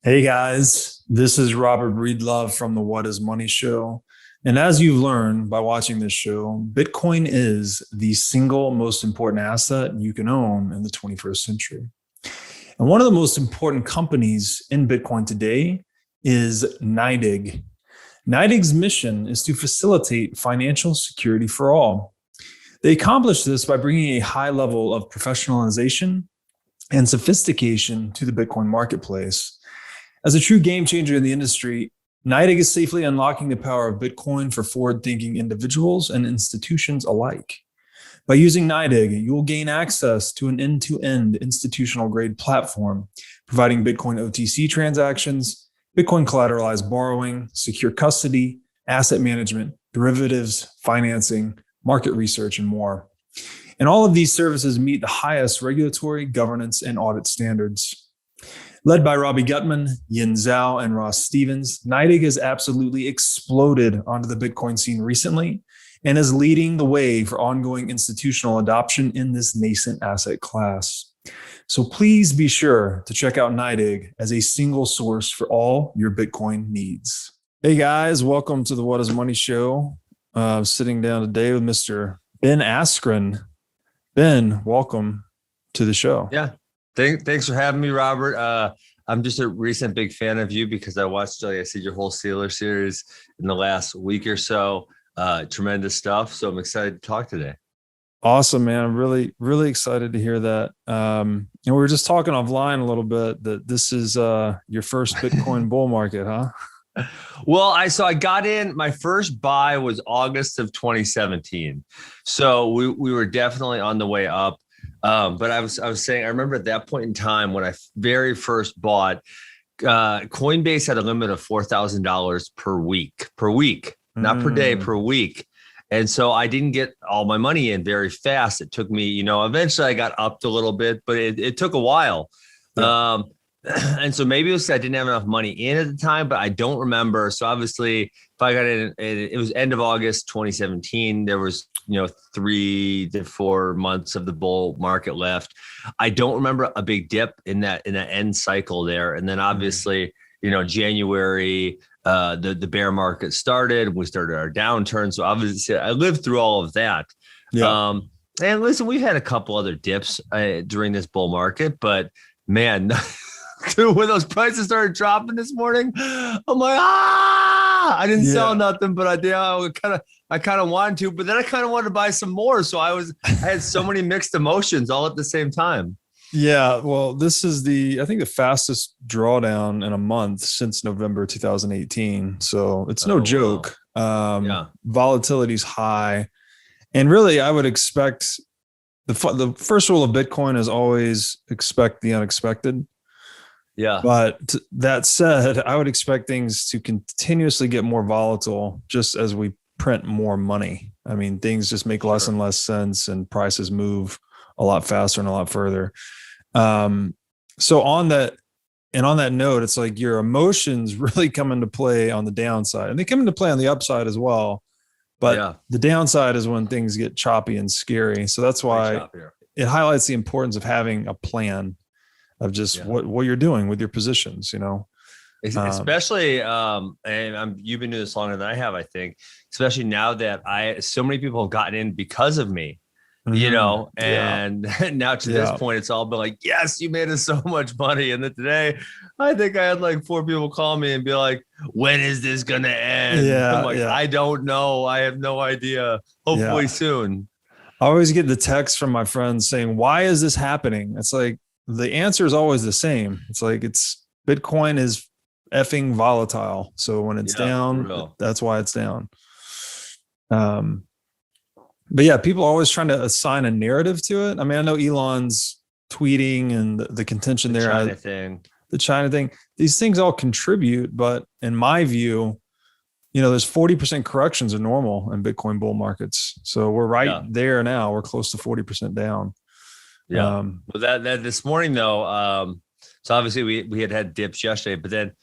Hey guys, this is Robert Breedlove from the What is Money show. And as you've learned by watching this show, Bitcoin is the single most important asset you can own in the 21st century. And one of the most important companies in Bitcoin today is NYDIG. NYDIG's mission is to facilitate financial security for all. They accomplish this by bringing a high level of professionalization and sophistication to the Bitcoin marketplace. As a true game changer in the industry, NYDIG is safely unlocking the power of Bitcoin for forward-thinking individuals and institutions alike. By using NYDIG, you will gain access to an end-to-end institutional-grade platform, providing Bitcoin OTC transactions, Bitcoin collateralized borrowing, secure custody, asset management, derivatives, financing, market research, and more. And all of these services meet the highest regulatory, governance, and audit standards. Led by Robbie Gutman, Yin Zhao, and Ross Stevens, NYDIG has absolutely exploded onto the Bitcoin scene recently and is leading the way for ongoing institutional adoption in this nascent asset class. So please be sure to check out NYDIG as a single source for all your Bitcoin needs. Hey guys, welcome to the What is Money show. Sitting down today with Mr. Ben Askren. Ben, welcome to the show. Yeah. Thanks for having me, Robert. I'm just a recent big fan of you because I watched, like I said, your whole Steelers series in the last week or so. Tremendous stuff. So I'm excited to talk today. Awesome, man. I'm really excited to hear that. And we were just talking offline a little bit that this is your first Bitcoin bull market, huh? Well, I got in, my first buy was August of 2017. So we were definitely on the way up. But I was saying, I remember at that point in time when I very first bought, Coinbase had a limit of $4,000 per week, not per day, per week. And so I didn't get all my money in very fast. It took me, eventually I got upped a little bit, but it took a while. Yeah. And so maybe it was I didn't have enough money in at the time, but I don't remember. So obviously, if I got in, it was end of August 2017. There was 3 to 4 months of the bull market left. I don't remember a big dip in that end cycle there. And then obviously, January, the bear market started. We started our downturn. So obviously, I lived through all of that. Yeah. And listen, we've had a couple other dips during this bull market, but man. Dude, when those prices started dropping this morning, I'm like, I didn't sell nothing, but I kind of wanted to, but then I kind of wanted to buy some more. So I had so many mixed emotions all at the same time. Yeah. Well, this is I think the fastest drawdown in a month since November 2018. So it's no joke. Wow. Volatility's high. And really, I would expect the first rule of Bitcoin is always expect the unexpected. Yeah. But that said, I would expect things to continuously get more volatile just as we print more money. I mean, things just make less and less sense and prices move a lot faster and a lot further. So on that note, it's like your emotions really come into play on the downside, and they come into play on the upside as well. But the downside is when things get choppy and scary. So that's why it highlights the importance of having a plan of just what you're doing with your positions, especially, and you've been doing this longer than I have, I think, especially now that so many people have gotten in because of me, and now to this point, it's all been like, yes, you made us so much money. And then today, I think I had like 4 people call me and be like, when is this going to end? I'm like, I don't know. I have no idea. Hopefully soon. I always get the text from my friends saying, why is this happening? It's like, the answer is always the same. It's like Bitcoin is effing volatile. So when it's down, that's why it's down. But yeah, people are always trying to assign a narrative to it. I mean, I know Elon's tweeting and the contention there. The China thing. These things all contribute, but in my view, there's 40% corrections are normal in Bitcoin bull markets. So we're right there now. We're close to 40% down. Yeah. Well, that this morning though, so obviously we had dips yesterday, but then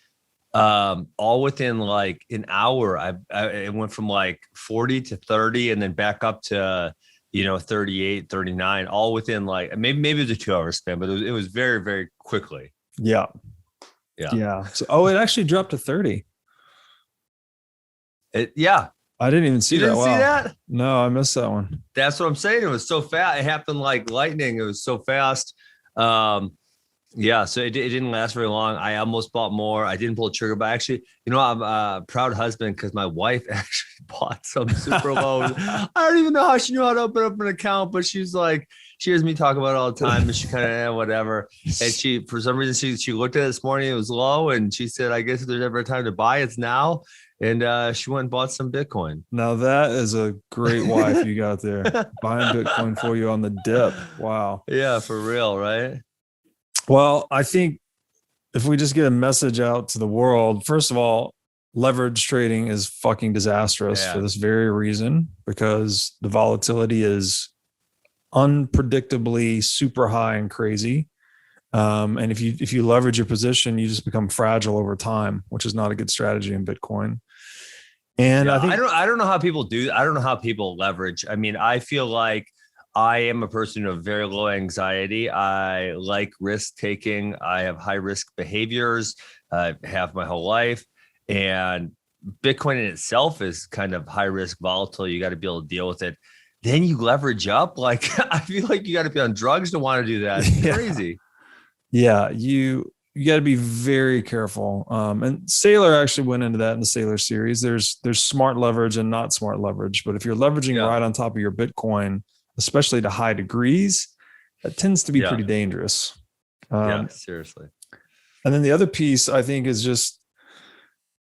all within like an hour, it went from like 40 to 30 and then back up to 38, 39, all within like maybe it was a 2 hour span, but it was very, very quickly. Yeah. Yeah. Yeah. So, it actually dropped to 30. Yeah. I didn't even see You that. didn't see Wow. that? No, I missed that one. That's what I'm saying. It was so fast. It happened like lightning. It was so fast. Yeah, so it didn't last very long. I almost bought more. I didn't pull the trigger, but actually, I'm a proud husband because my wife actually bought some super low. I don't even know how she knew how to open up an account, but she's like, she hears me talk about it all the time, and she kind of whatever. And she, for some reason, she looked at it this morning. It was low, and she said, "I guess if there's ever a time to buy, it's now." And she went and bought some Bitcoin. Now that is a great wife you got there, buying Bitcoin for you on the dip. Wow. Yeah, for real, right? Well, I think if we just get a message out to the world, first of all, leverage trading is fucking disastrous for this very reason, because the volatility is unpredictably super high and crazy. And if you leverage your position, you just become fragile over time, which is not a good strategy in Bitcoin. And I think I don't know how people do. I don't know how people leverage. I mean, I feel like I am a person of very low anxiety. I like risk taking. I have high risk behaviors. I have my whole life, and Bitcoin in itself is kind of high risk, volatile. You got to be able to deal with it. Then you leverage up. Like I feel like you got to be on drugs to want to do that. It's crazy. Yeah, you got to be very careful. And Saylor actually went into that in the Saylor series. There's smart leverage and not smart leverage. But if you're leveraging right on top of your Bitcoin, especially to high degrees, that tends to be pretty dangerous. Yeah, seriously. And then the other piece I think is just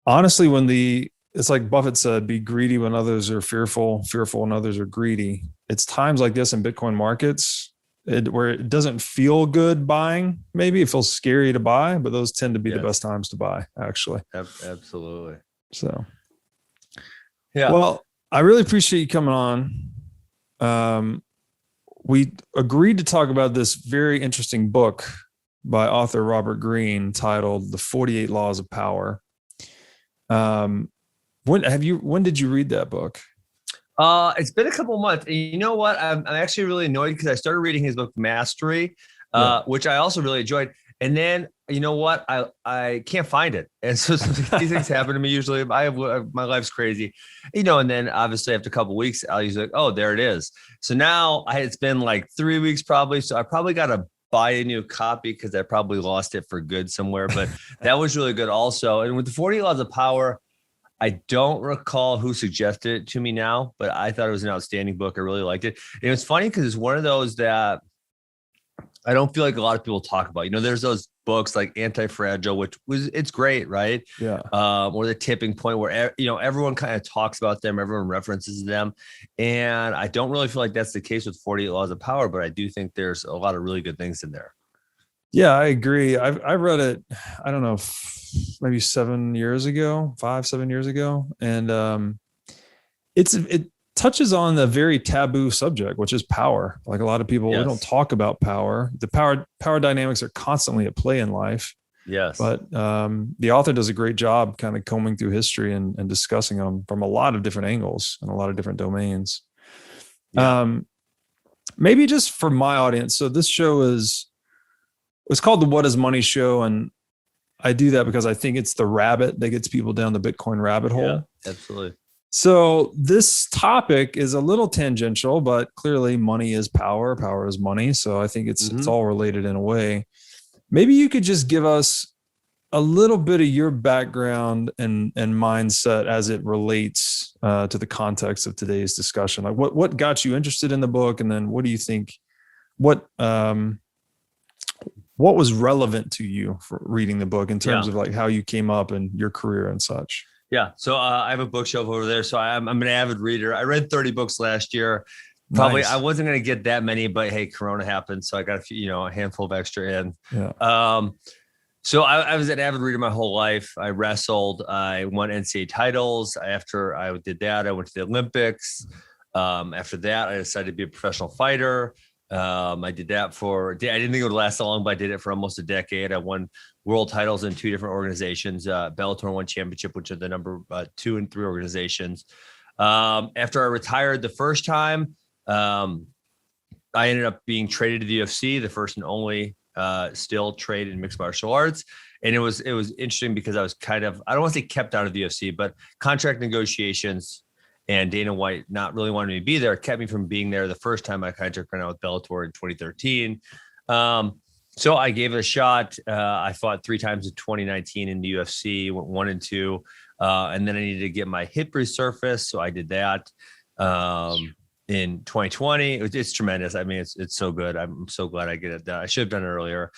honestly, it's like Buffett said, be greedy when others are fearful, fearful when others are greedy. It's times like this in Bitcoin markets where it doesn't feel good buying. Maybe it feels scary to buy, but those tend to be the best times to buy, actually. Absolutely. So, yeah. Well, I really appreciate you coming on. We agreed to talk about this very interesting book by author Robert Greene titled The 48 Laws of Power. When did you read that book? It's been a couple of months. And you know what? I'm actually really annoyed because I started reading his book Mastery, which I also really enjoyed. And then you know what? I can't find it. And so these things happen to me usually. My life's crazy, and then obviously after a couple of weeks, I'll usually like, oh, there it is. So now it's been like 3 weeks probably. So I probably got to buy a new copy because I probably lost it for good somewhere, but that was really good also. And with the 40 Laws of Power, I don't recall who suggested it to me now, but I thought it was an outstanding book. I really liked it. And it was funny because it's one of those that I don't feel like a lot of people talk about. There's those books like Anti-Fragile, it's great, right? Yeah. Or The Tipping Point, where everyone kind of talks about them, everyone references them, and I don't really feel like that's the case with 48 Laws of Power, but I do think there's a lot of really good things in there. Yeah, I agree. I read it, I don't know, maybe 7 years ago, 5-7 years ago. And it touches on a very taboo subject, which is power. Like a lot of people, we don't talk about power. The power dynamics are constantly at play in life. Yes. But the author does a great job kind of combing through history and discussing them from a lot of different angles and a lot of different domains. Yeah. Maybe just for my audience. So this show it's called the What is Money Show. And I do that because I think it's the rabbit that gets people down the Bitcoin rabbit hole. Yeah, absolutely. So this topic is a little tangential, but clearly money is power. Power is money. So I think it's all related in a way. Maybe you could just give us a little bit of your background and mindset as it relates to the context of today's discussion. Like what got you interested in the book, and then what do you think? What was relevant to you for reading the book in terms of like how you came up and your career and such? Yeah. So I have a bookshelf over there. So I'm an avid reader. I read 30 books last year. Probably I wasn't going to get that many, but hey, Corona happened. So I got a few, a handful of extra in. Yeah. So I was an avid reader my whole life. I wrestled. I won NCAA titles. After I did that, I went to the Olympics. After that, I decided to be a professional fighter. I did that I didn't think it would last so long, but I did it for almost a decade. I won world titles in 2 different organizations, Bellator One Championship, which are the number 2 and 3 organizations. After I retired the first time, I ended up being traded to the UFC, the first and only still trade in mixed martial arts. And it was interesting because I was kind of, I don't want to say kept out of the UFC, but contract negotiations and Dana White not really wanting me to be there kept me from being there the first time my contract ran out with Bellator in 2013. So I gave it a shot. I fought 3 times in 2019 in the UFC, went 1 and 2. And then I needed to get my hip resurfaced. So I did that in 2020. It's tremendous. I mean, it's so good. I'm so glad I get it done. I should have done it earlier.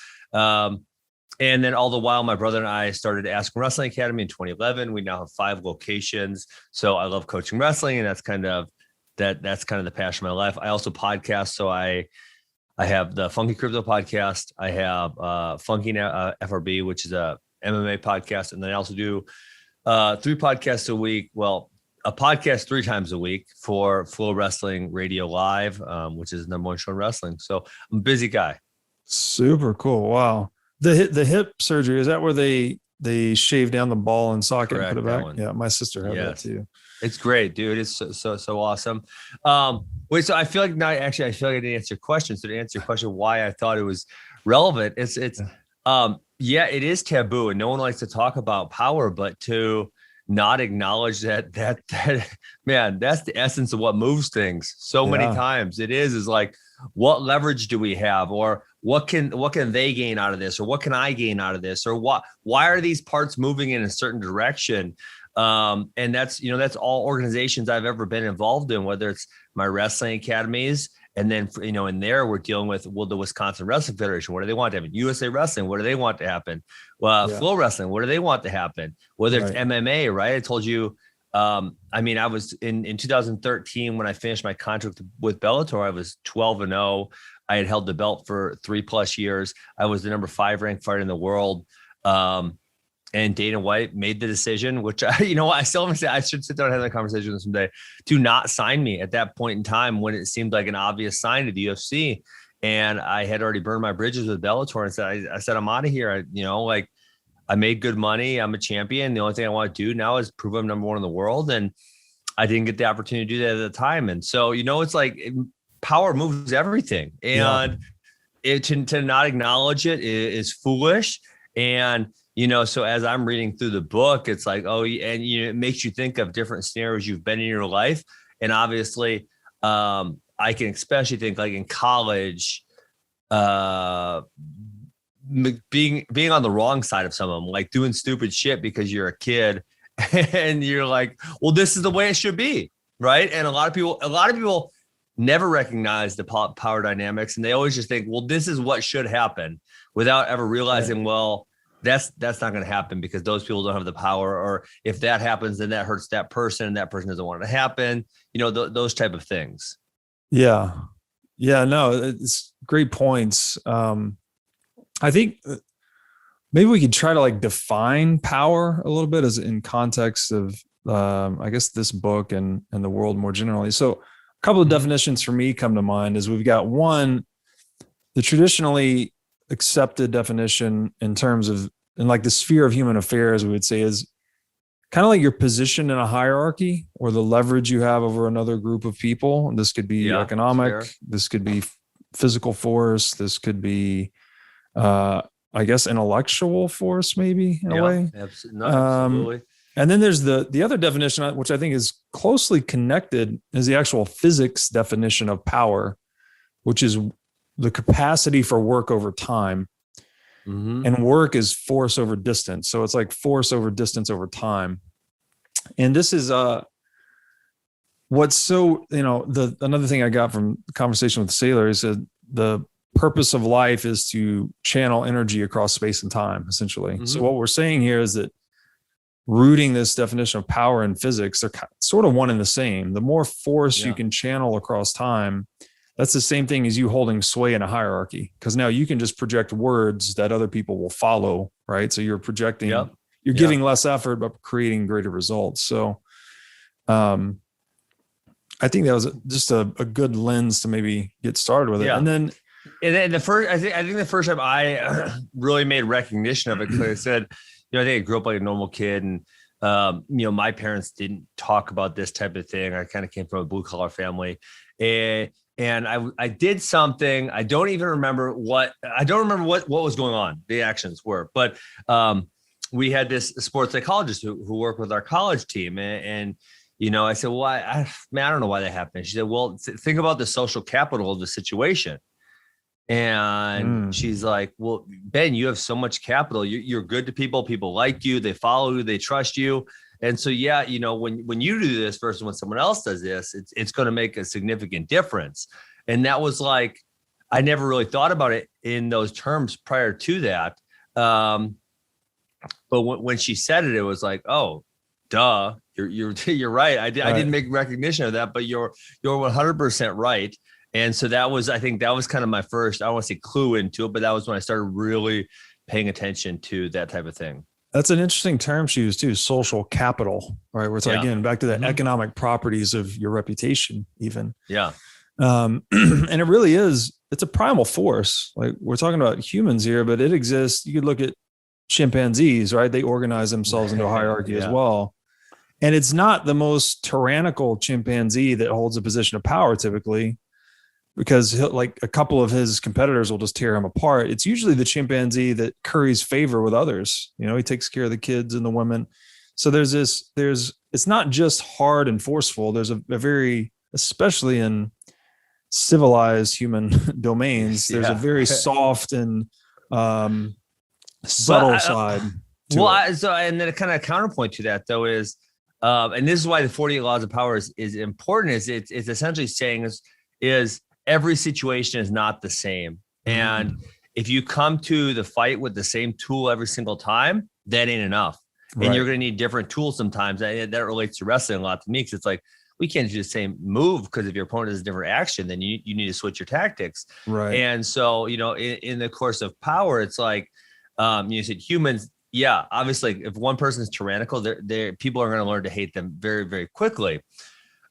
And then all the while, my brother and I started Askren Wrestling Academy in 2011. We now have 5 locations. So I love coaching wrestling, and that's kind of the passion of my life. I also podcast. So I have the Funky Crypto podcast. I have Funky FRB, which is a MMA podcast. And then I also do 3 podcasts a week. Well, a podcast 3 times a week for Flow Wrestling Radio Live, which is the number 1 show in wrestling. So I'm a busy guy. Super cool. Wow. The hip surgery, is that where they shave down the ball and socket and put it back? Yeah, my sister had that too. It's great, dude. It's so awesome. Wait, so I feel like I didn't answer your question. So to answer your question, why I thought it was relevant, it is taboo and no one likes to talk about power, but to not acknowledge that man, that's the essence of what moves things so many times. It is like, what leverage do we have, or what can they gain out of this, or what can I gain out of this, or why are these parts moving in a certain direction? And that's all organizations I've ever been involved in, whether it's my wrestling academies. And then, in there, we're dealing with, the Wisconsin Wrestling Federation. What do they want to happen? USA Wrestling. What do they want to happen? Flow Wrestling. What do they want to happen? Whether it's MMA, right? I told you, I was in 2013, when I finished my contract with Bellator, I was 12-0. I had held the belt for 3+ years. I was the number 5 ranked fighter in the world. And Dana White made the decision, which I still haven't said. I should sit down and have that conversation with him someday, to not sign me at that point in time when it seemed like an obvious sign to the UFC. And I had already burned my bridges with Bellator and said, I said, I'm out of here. I made good money. I'm a champion. The only thing I want to do now is prove I'm number 1 in the world. And I didn't get the opportunity to do that at the time. And so, it's like power moves everything. And to not acknowledge it is foolish. And so as I'm reading through the book, it's like, it makes you think of different scenarios you've been in your life. And obviously, I can especially think, like, in college, being on the wrong side of someone, like doing stupid shit because you're a kid and you're like, well, this is the way it should be. Right. And a lot of people never recognize the power dynamics. And they always just think, well, this is what should happen, without ever realizing, well, that's not going to happen because those people don't have the power. Or if that happens, then that hurts that person, and that person doesn't want it to happen. Those type of things. Yeah. Yeah, no, it's great points. I think maybe we could try to define power a little bit as in context of, I guess, this book and the world more generally. So a couple of definitions for me come to mind is we've got one, the traditionally accepted definition in terms of, in the sphere of human affairs, we would say is kind of like your position in a hierarchy or the leverage you have over another group of people. And this could be economic, this could be physical force, this could be, I guess, intellectual force, maybe in a way. Absolutely. And then there's the other definition, which I think is closely connected, is the actual physics definition of power, which is the capacity for work over time. Mm-hmm. And work is force over distance. So it's like force over distance over time. And this is what's so, another thing I got from the conversation with the sailor is that the purpose of life is to channel energy across space and time, essentially. Mm-hmm. So what we're saying here is that rooting this definition of power in physics, they're sort of one and the same. The more force you can channel across time, that's the same thing as you holding sway in a hierarchy, because now you can just project words that other people will follow, right? So you're projecting, you're giving less effort, but creating greater results. So I think that was just a good lens to maybe get started with it. And then the first, I think the first time I really made recognition of it, because I said, I think I grew up like a normal kid, and my parents didn't talk about this type of thing. I kind of came from a blue collar family, and and I did something. I don't remember what was going on. The actions were, but we had this sports psychologist who worked with our college team, and I said, well, I don't know why that happened. She said, well, think about the social capital of the situation. And she's like, well, Ben, you have so much capital. You're good to people. People like you. They follow you. They trust you. And so, yeah, when you do this versus when someone else does this, it's going to make a significant difference. And that was like, I never really thought about it in those terms prior to that. But when she said it, it was like, oh, duh, you're right. I didn't make recognition of that, but you're 100% right. And so I think that was kind of my first, I don't want to say clue into it, but that was when I started really paying attention to that type of thing. That's an interesting term she used too, social capital, right? Where it's like, again, back to the economic properties of your reputation even. Yeah. And it really is, it's a primal force. Like we're talking about humans here, but it exists. You could look at chimpanzees, right? They organize themselves into a hierarchy as well. And it's not the most tyrannical chimpanzee that holds a position of power typically, because like a couple of his competitors will just tear him apart. It's usually the chimpanzee that curries favor with others. He takes care of the kids and the women. So it's not just hard and forceful. There's a very, especially in civilized human domains, there's a very soft and subtle side. And then a kind of counterpoint to that though is, and this is why the 48 laws of power is important, is it's essentially saying is every situation is not the same. And if you come to the fight with the same tool every single time, that ain't enough. And you're going to need different tools sometimes. That relates to wrestling a lot to me, because it's like, we can't do the same move, because if your opponent has a different action, then you need to switch your tactics. Right. And so, in the course of power, it's like, you said humans, yeah, obviously if one person is tyrannical, people are going to learn to hate them very, very quickly.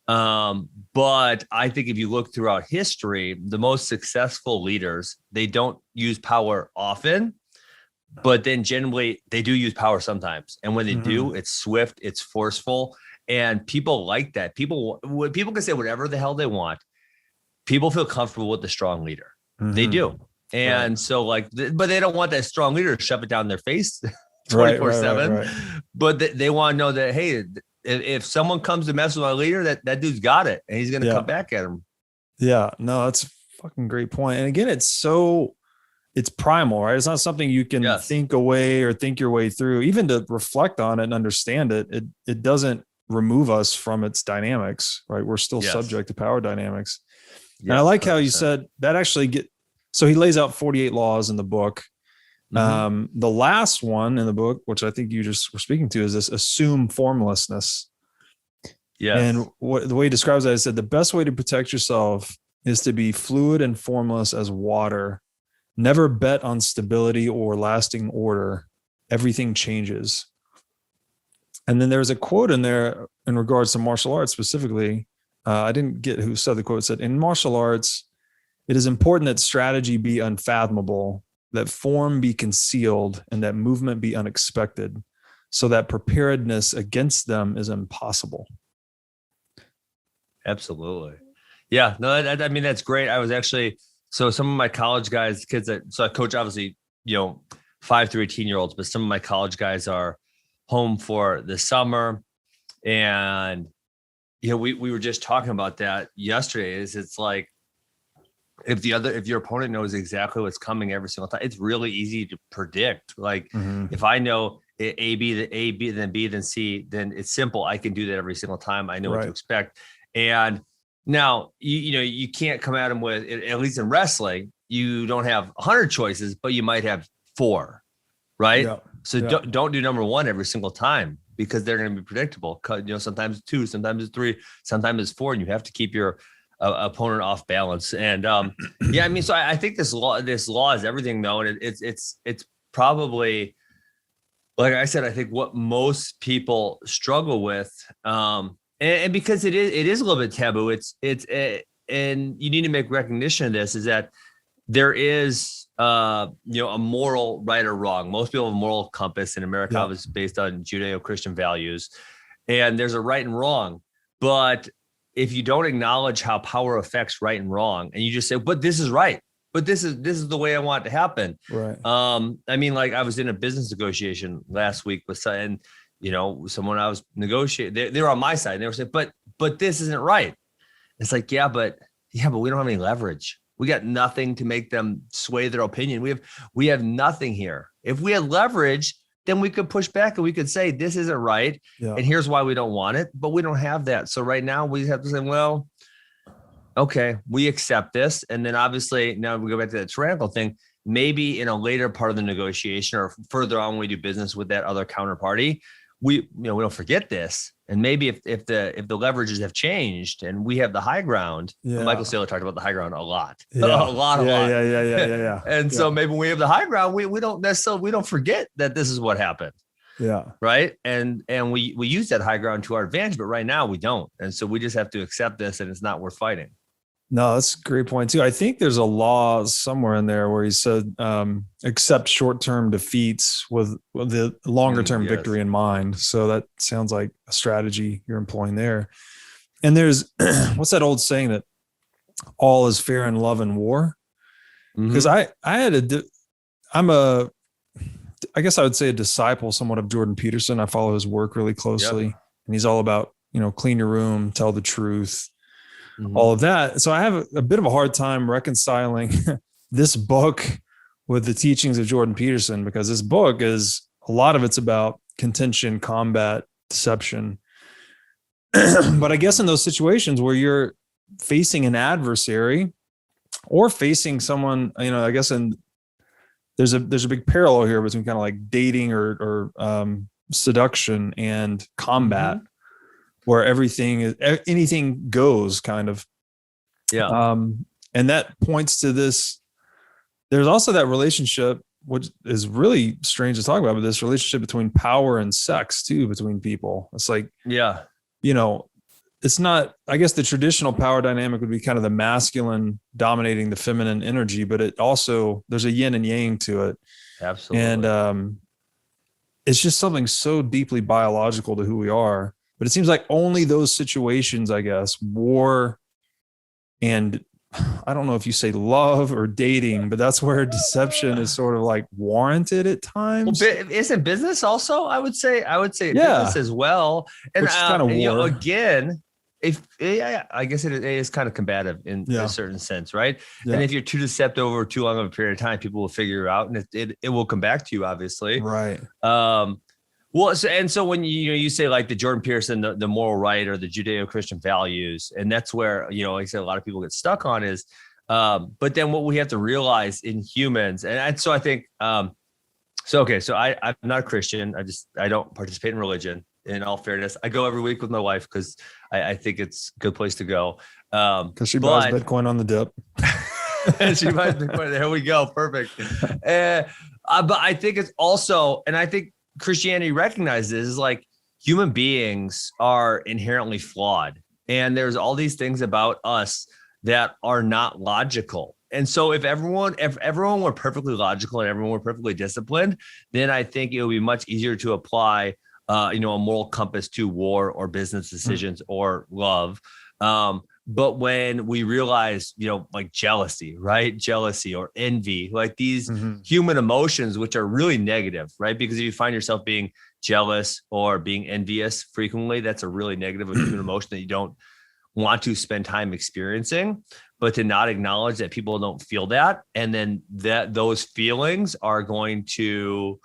But I think if you look throughout history, the most successful leaders, they don't use power often, but then generally they do use power sometimes. And when they do, it's swift, it's forceful, and people like that. People can say whatever the hell they want. People feel comfortable with the strong leader. They do. And so but they don't want that strong leader to shove it down their face 24/7, but they want to know that, hey, if someone comes to mess with my leader, that dude's got it, and he's going to come back at him. Yeah, no, that's a fucking great point. And again, it's primal, right? It's not something you can think away or think your way through, even to reflect on it and understand it. It doesn't remove us from its dynamics, right? We're still subject to power dynamics. And I like how you said that actually so he lays out 48 laws in the book. The last one in the book, which I think you just were speaking to, is this assume formlessness. Yeah. And the way he describes that, he said, the best way to protect yourself is to be fluid and formless as water. Never bet on stability or lasting order. Everything changes. And then there's a quote in there in regards to martial arts specifically. I didn't get who said the quote. It said, in martial arts, it is important that strategy be unfathomable, that form be concealed, and that movement be unexpected, so that preparedness against them is impossible. Absolutely. Yeah, no, I mean, that's great. I was actually, so some of my college guys, so I coach obviously, 5 through 18-year-olds, but some of my college guys are home for the summer. And, we were just talking about that yesterday, it's like, if your opponent knows exactly what's coming every single time, it's really easy to predict. Like if I know A, B, then B, then C, then it's simple. I can do that every single time. I know what to expect. And now, you can't come at them with, at least in wrestling, you don't have 100 choices, but you might have 4, right? Yeah. So don't do number 1 every single time, because they're going to be predictable. Sometimes it's 2, sometimes it's 3, sometimes it's 4, and you have to keep your opponent off balance. And I mean, so I think this law is everything though. And it's probably, like I said, I think what most people struggle with, and because it is a little bit taboo, and you need to make recognition of this, is that there is a moral right or wrong. Most people have a moral compass in America is based on Judeo-Christian values, and there's a right and wrong, but if you don't acknowledge how power affects right and wrong, and you just say, but this is right, but this is the way I want it to happen. Right. I mean, like I was in a business negotiation last week with someone I was negotiating, they were on my side, and they were saying, but this isn't right. It's like, yeah, but we don't have any leverage. We got nothing to make them sway their opinion. We have nothing here. If we had leverage, then we could push back and we could say, this isn't right. Yeah. And here's why we don't want it, but we don't have that. So right now we have to say, well, okay, we accept this. And then obviously now we go back to that tyrannical thing. Maybe in a later part of the negotiation or further on when we do business with that other counterparty, we don't forget this. And maybe if the leverages have changed and we have the high ground, Michael Saylor talked about the high ground a lot, a lot. Yeah. And so maybe when we have the high ground, we don't forget that this is what happened. Yeah. Right. And we use that high ground to our advantage, but right now we don't. And so we just have to accept this, and it's not worth fighting. No, that's a great point too. I think there's a law somewhere in there where he said, accept short-term defeats with the longer-term victory in mind. So that sounds like a strategy you're employing there. And there's, what's that old saying that all is fair in love and war? Because I guess I would say a disciple somewhat of Jordan Peterson. I follow his work really closely, and he's all about, clean your room, tell the truth, all of that. So I have a bit of a hard time reconciling this book with the teachings of Jordan Peterson, because this book is, a lot of it's about contention, combat, deception. But I guess in those situations where you're facing an adversary or facing someone, I guess there's a big parallel here between kind of like dating or seduction and combat. Where anything goes kind of. Yeah. And that points to this. There's also that relationship, which is really strange to talk about, but this relationship between power and sex too, between people. It's like, it's not, I guess the traditional power dynamic would be kind of the masculine dominating the feminine energy, but it also, there's a yin and yang to it. Absolutely. And it's just something so deeply biological to who we are. But it seems like only those situations, I guess, war and I don't know if you say love or dating, but that's where deception is sort of like warranted at times. Well, isn't business also? I would say business as well. And kind of war. Again, I guess it is kind of combative in a certain sense, right? Yeah. And if you're too deceptive over too long of a period of time, people will figure it out, and it will come back to you, obviously. Right. Well, so when you say like the Jordan Peterson, the moral right or the Judeo-Christian values, and that's where, like I said, a lot of people get stuck on is, but then what we have to realize in humans, and so I think, I'm not a Christian. I don't participate in religion. In all fairness, I go every week with my wife because I think it's a good place to go. Because she buys Bitcoin on the dip. She buys Bitcoin. There we go. Perfect. But I think it's also, and I think Christianity recognizes is like human beings are inherently flawed, and there's all these things about us that are not logical. And so if everyone were perfectly logical and everyone were perfectly disciplined, then I think it would be much easier to apply a moral compass to war or business decisions or love. But when we realize, like jealousy or envy, like these human emotions, which are really negative, right? Because if you find yourself being jealous or being envious frequently, that's a really negative human emotion that you don't want to spend time experiencing. But to not acknowledge that people don't feel that, and then that those feelings are going to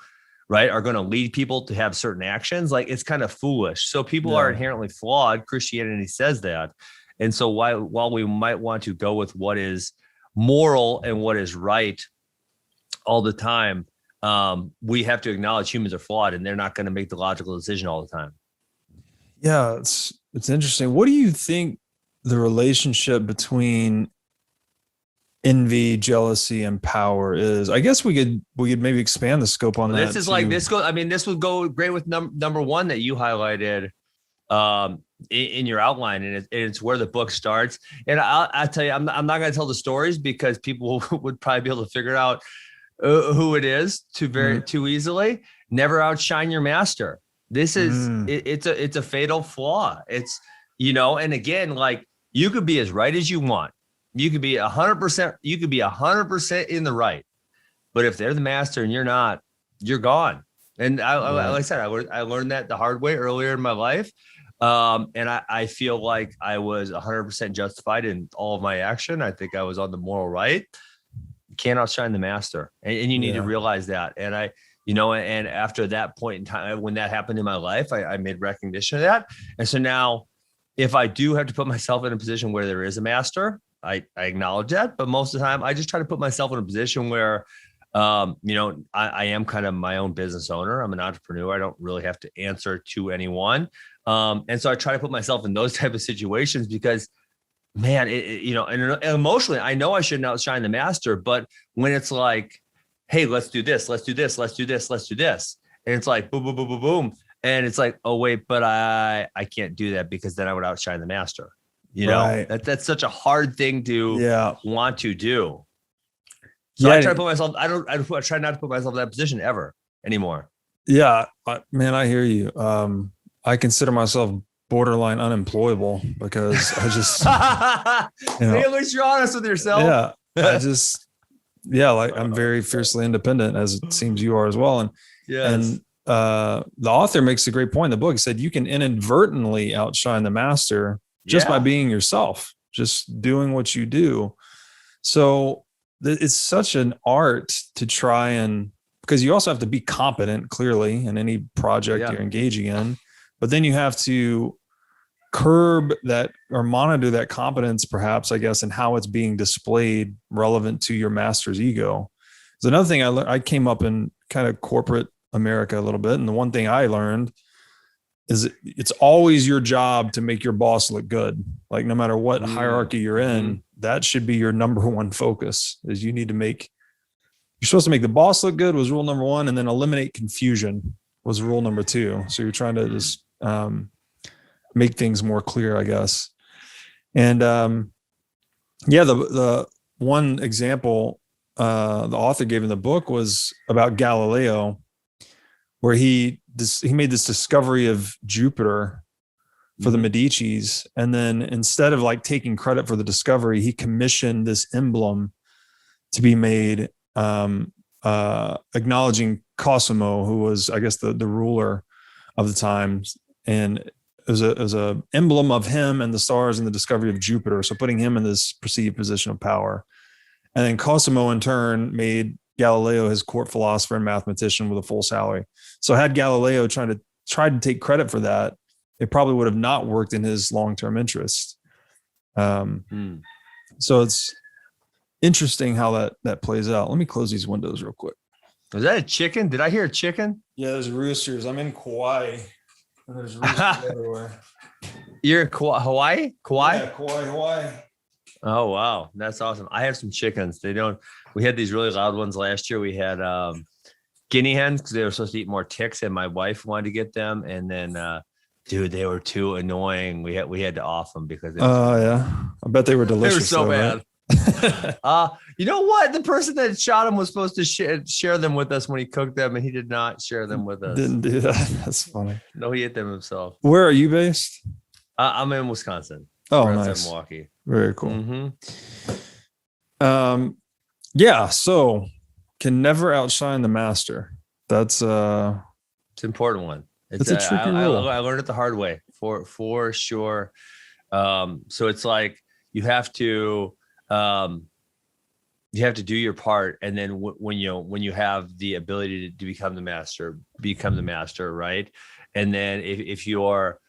lead people to have certain actions, like it's kind of foolish. So people are inherently flawed. Christianity says that. And so while we might want to go with what is moral and what is right all the time, we have to acknowledge humans are flawed and they're not going to make the logical decision all the time. Yeah, it's interesting. What do you think the relationship between envy, jealousy, and power is? I guess we could maybe expand the scope on that. This would go great with number one that you highlighted in your outline, and it's where the book starts. And I'll tell you, I'm not going to tell the stories because people would probably be able to figure out who it is too easily. Never outshine your master. This is it's a fatal flaw. It's and again, like you could be as right as you want. You could be 100%, you could be 100% in the right. But if they're the master and you're not, you're gone. And like I said, I learned that the hard way earlier in my life. And I feel like I was 100% justified in all of my action. I think I was on the moral right. You can't outshine the master. And you need to realize that. And and after that point in time, when that happened in my life, I made recognition of that. And so now if I do have to put myself in a position where there is a master, I acknowledge that. But most of the time, I just try to put myself in a position where I am kind of my own business owner. I'm an entrepreneur. I don't really have to answer to anyone. And so I try to put myself in those type of situations because, man, and emotionally, I know I shouldn't outshine the master, but when it's like, hey, let's do this, let's do this, let's do this, let's do this. And it's like, boom, boom, boom, boom, boom. And it's like, oh, wait, but I can't do that because then I would outshine the master. That's such a hard thing to want to do. So I try to put myself, I try not to put myself in that position ever anymore. Yeah, man, I hear you. I consider myself borderline unemployable because I just, at least you're honest with yourself. Yeah, like I'm very fiercely independent, as it seems you are as well. And the author makes a great point in the book. He said you can inadvertently outshine the master just by being yourself, just doing what you do. So it's such an art to try because you also have to be competent, clearly, in any project you're engaging in. But then you have to curb that or monitor that competence, perhaps, I guess, and how it's being displayed relevant to your master's ego. There's another thing I came up in kind of corporate America a little bit. And the one thing I learned is it's always your job to make your boss look good. Like no matter what hierarchy you're in, that should be your number one focus is you're supposed to make the boss look good was rule number one. And then eliminate confusion was rule number two. So you're trying to just make things more clear, I guess. And the one example the author gave in the book was about Galileo, where he made this discovery of Jupiter for the Medicis. And then instead of like taking credit for the discovery, he commissioned this emblem to be made, acknowledging Cosimo, who was, I guess, the ruler of the times. And it was a emblem of him and the stars and the discovery of Jupiter. So putting him in this perceived position of power. And then Cosimo in turn made Galileo his court philosopher and mathematician with a full salary. So had Galileo tried to take credit for that, it probably would have not worked in his long-term interest. So it's interesting how that plays out. Let me close these windows real quick. Was that a chicken? Did I hear a chicken? Yeah, there's roosters. I'm in Kauai. And there's roosters everywhere. You're in Hawaii? Kauai? Yeah, Kauai, Hawaii. Oh, wow. That's awesome. I have some chickens. We had these really loud ones last year. We had guinea hens because they were supposed to eat more ticks and my wife wanted to get them. And then, dude, they were too annoying. We had to off them because I bet they were delicious. They were so bad. Right? You know what? The person that shot him was supposed to share them with us when he cooked them, and he did not share them with us. Didn't do that. That's funny. No, he ate them himself. Where are you based? I'm in Wisconsin. Oh, nice. Milwaukee. Very cool. So can never outshine the master. That's it's an important one. It's a tricky rule. I learned it the hard way for sure. So it's like you have to do your part, and then when you have the ability to become the master, right? And then if you're,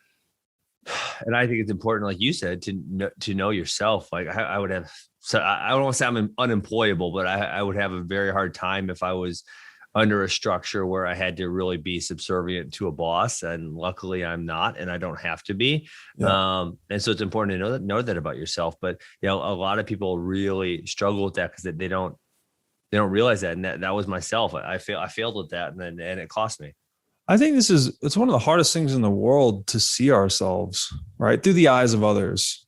and I think it's important, like you said, to know yourself. Like I would have, so I don't want to say I'm unemployable, but I would have a very hard time if I was under a structure where I had to really be subservient to a boss. And luckily I'm not, and I don't have to be. Yeah. And so it's important to know that about yourself. But a lot of people really struggle with that because they don't realize that. And that was myself. I failed at that, and it cost me. I think it's one of the hardest things in the world to see ourselves, right, through the eyes of others.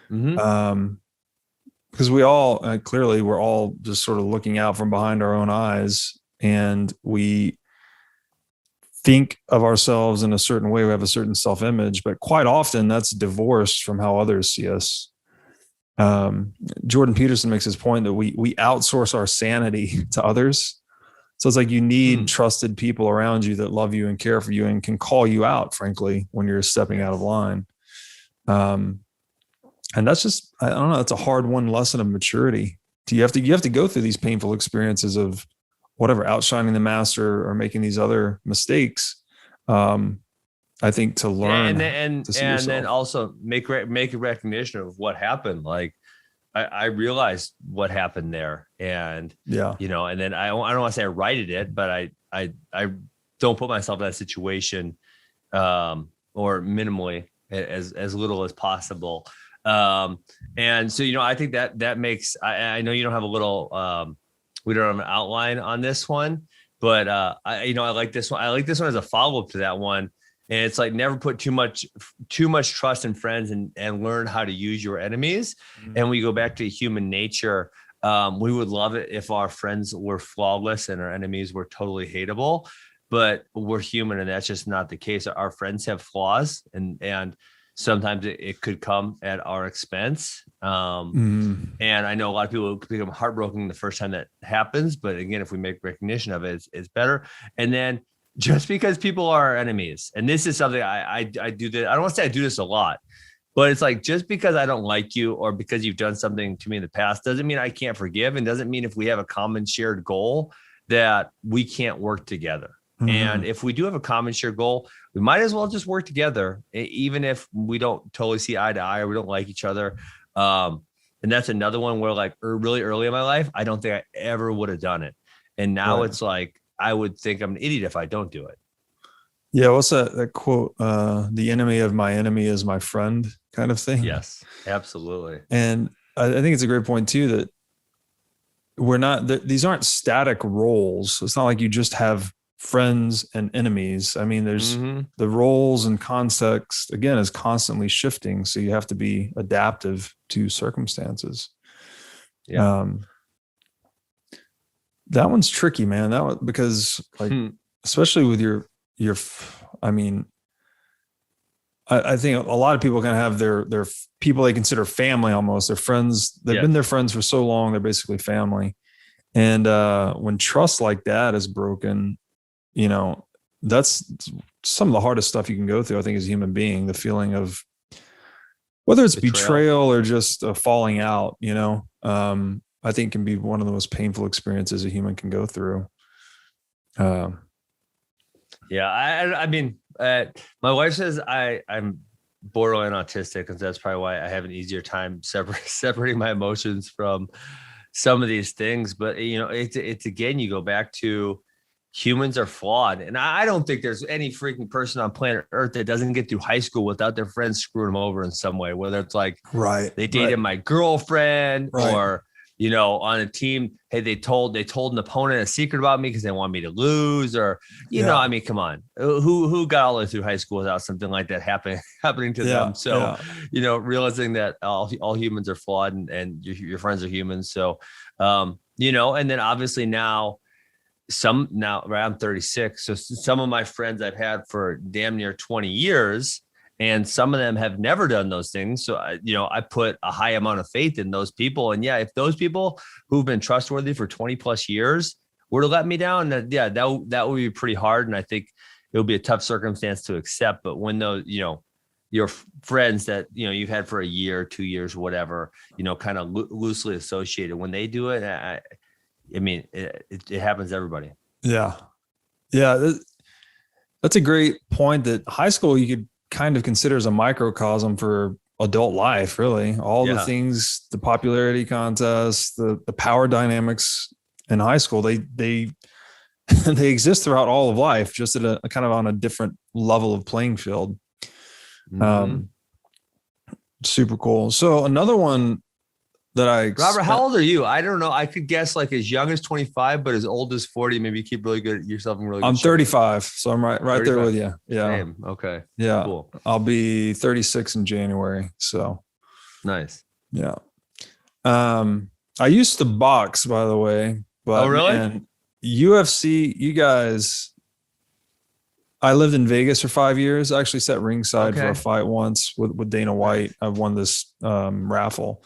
Because we all, clearly we're all just sort of looking out from behind our own eyes, and we think of ourselves in a certain way. We have a certain self-image, but quite often that's divorced from how others see us. Jordan Peterson makes his point that we outsource our sanity to others. So it's like you need trusted people around you that love you and care for you and can call you out, frankly, when you're stepping out of line. And that's just, I don't know, it's a hard one lesson of maturity. You have to go through these painful experiences of whatever, outshining the master or making these other mistakes. I think to learn and then also make a recognition of what happened. Like I realized what happened there, and and then I don't want to say I righted it, but I don't put myself in that situation, or minimally as little as possible. And so, I think that makes, I know you don't have a little, we don't have an outline on this one, but I like this one. I like this one as a follow-up to that one. And it's like, never put too much trust in friends and learn how to use your enemies. Mm-hmm. And we go back to human nature. We would love it if our friends were flawless and our enemies were totally hateable, but we're human and that's just not the case. Our friends have flaws and sometimes it could come at our expense. And I know a lot of people become heartbroken the first time that happens, but again, if we make recognition of it, it's better. And then just because people are our enemies, and this is something I do this, I don't want to say I do this a lot, but it's like, just because I don't like you or because you've done something to me in the past doesn't mean I can't forgive, and doesn't mean if we have a common shared goal that we can't work together. Mm-hmm. And if we do have a common shared goal, we might as well just work together, even if we don't totally see eye to eye or we don't like each other. And that's another one where, like, really early in my life, I don't think I ever would have done it. And now it's like, I would think I'm an idiot if I don't do it. Yeah. What's that quote? The enemy of my enemy is my friend, kind of thing. Yes, absolutely. And I think it's a great point too, that these aren't static roles. It's not like you just have friends and enemies. I mean, there's the roles and context, again, is constantly shifting. So you have to be adaptive to circumstances. Yeah. That one's tricky, man. Because like, especially with your, I mean, I think a lot of people can have their people they consider family, almost their friends. They've been their friends for so long. They're basically family. And when trust like that is broken, that's some of the hardest stuff you can go through, I think, as a human being. The feeling of whether it's betrayal or just a falling out, I think can be one of the most painful experiences a human can go through. I mean, my wife says I'm borderline autistic, and that's probably why I have an easier time separating my emotions from some of these things. But it's again, you go back to humans are flawed, and I don't think there's any freaking person on planet Earth that doesn't get through high school without their friends screwing them over in some way. Whether it's like they dated my girlfriend, or on a team, hey, they told an opponent a secret about me because they want me to lose, or I mean, come on, who got all the way through high school without something like that happening to them? So realizing that all humans are flawed, and your friends are humans. So and then obviously now I'm 36, so some of my friends I've had for damn near 20 years. And some of them have never done those things. So, I put a high amount of faith in those people. And if those people who've been trustworthy for 20 plus years were to let me down, that would be pretty hard. And I think it would be a tough circumstance to accept. But when those, your friends that, you've had for a year, 2 years, whatever, kind of loosely associated, when they do it, I mean, it happens to everybody. Yeah. Yeah. That's a great point, that high school, you could kind of consider as a microcosm for adult life, really. All the things, the popularity contests, the power dynamics in high school, they they exist throughout all of life, just at a kind of on a different level of playing field. Super cool. So another one that Robert, how old are you? I don't know. I could guess like as young as 25, but as old as 40. Maybe you keep really good at yourself and really good. I'm 35, so I'm right 35. There with you. Yeah. Same. Okay. Yeah. Cool. I'll be 36 in January. So nice. Yeah. I used to box, by the way. But really? Man, UFC, you guys, I lived in Vegas for 5 years. I actually sat ringside for a Okay. fight once with Dana White. Nice. I've won this raffle.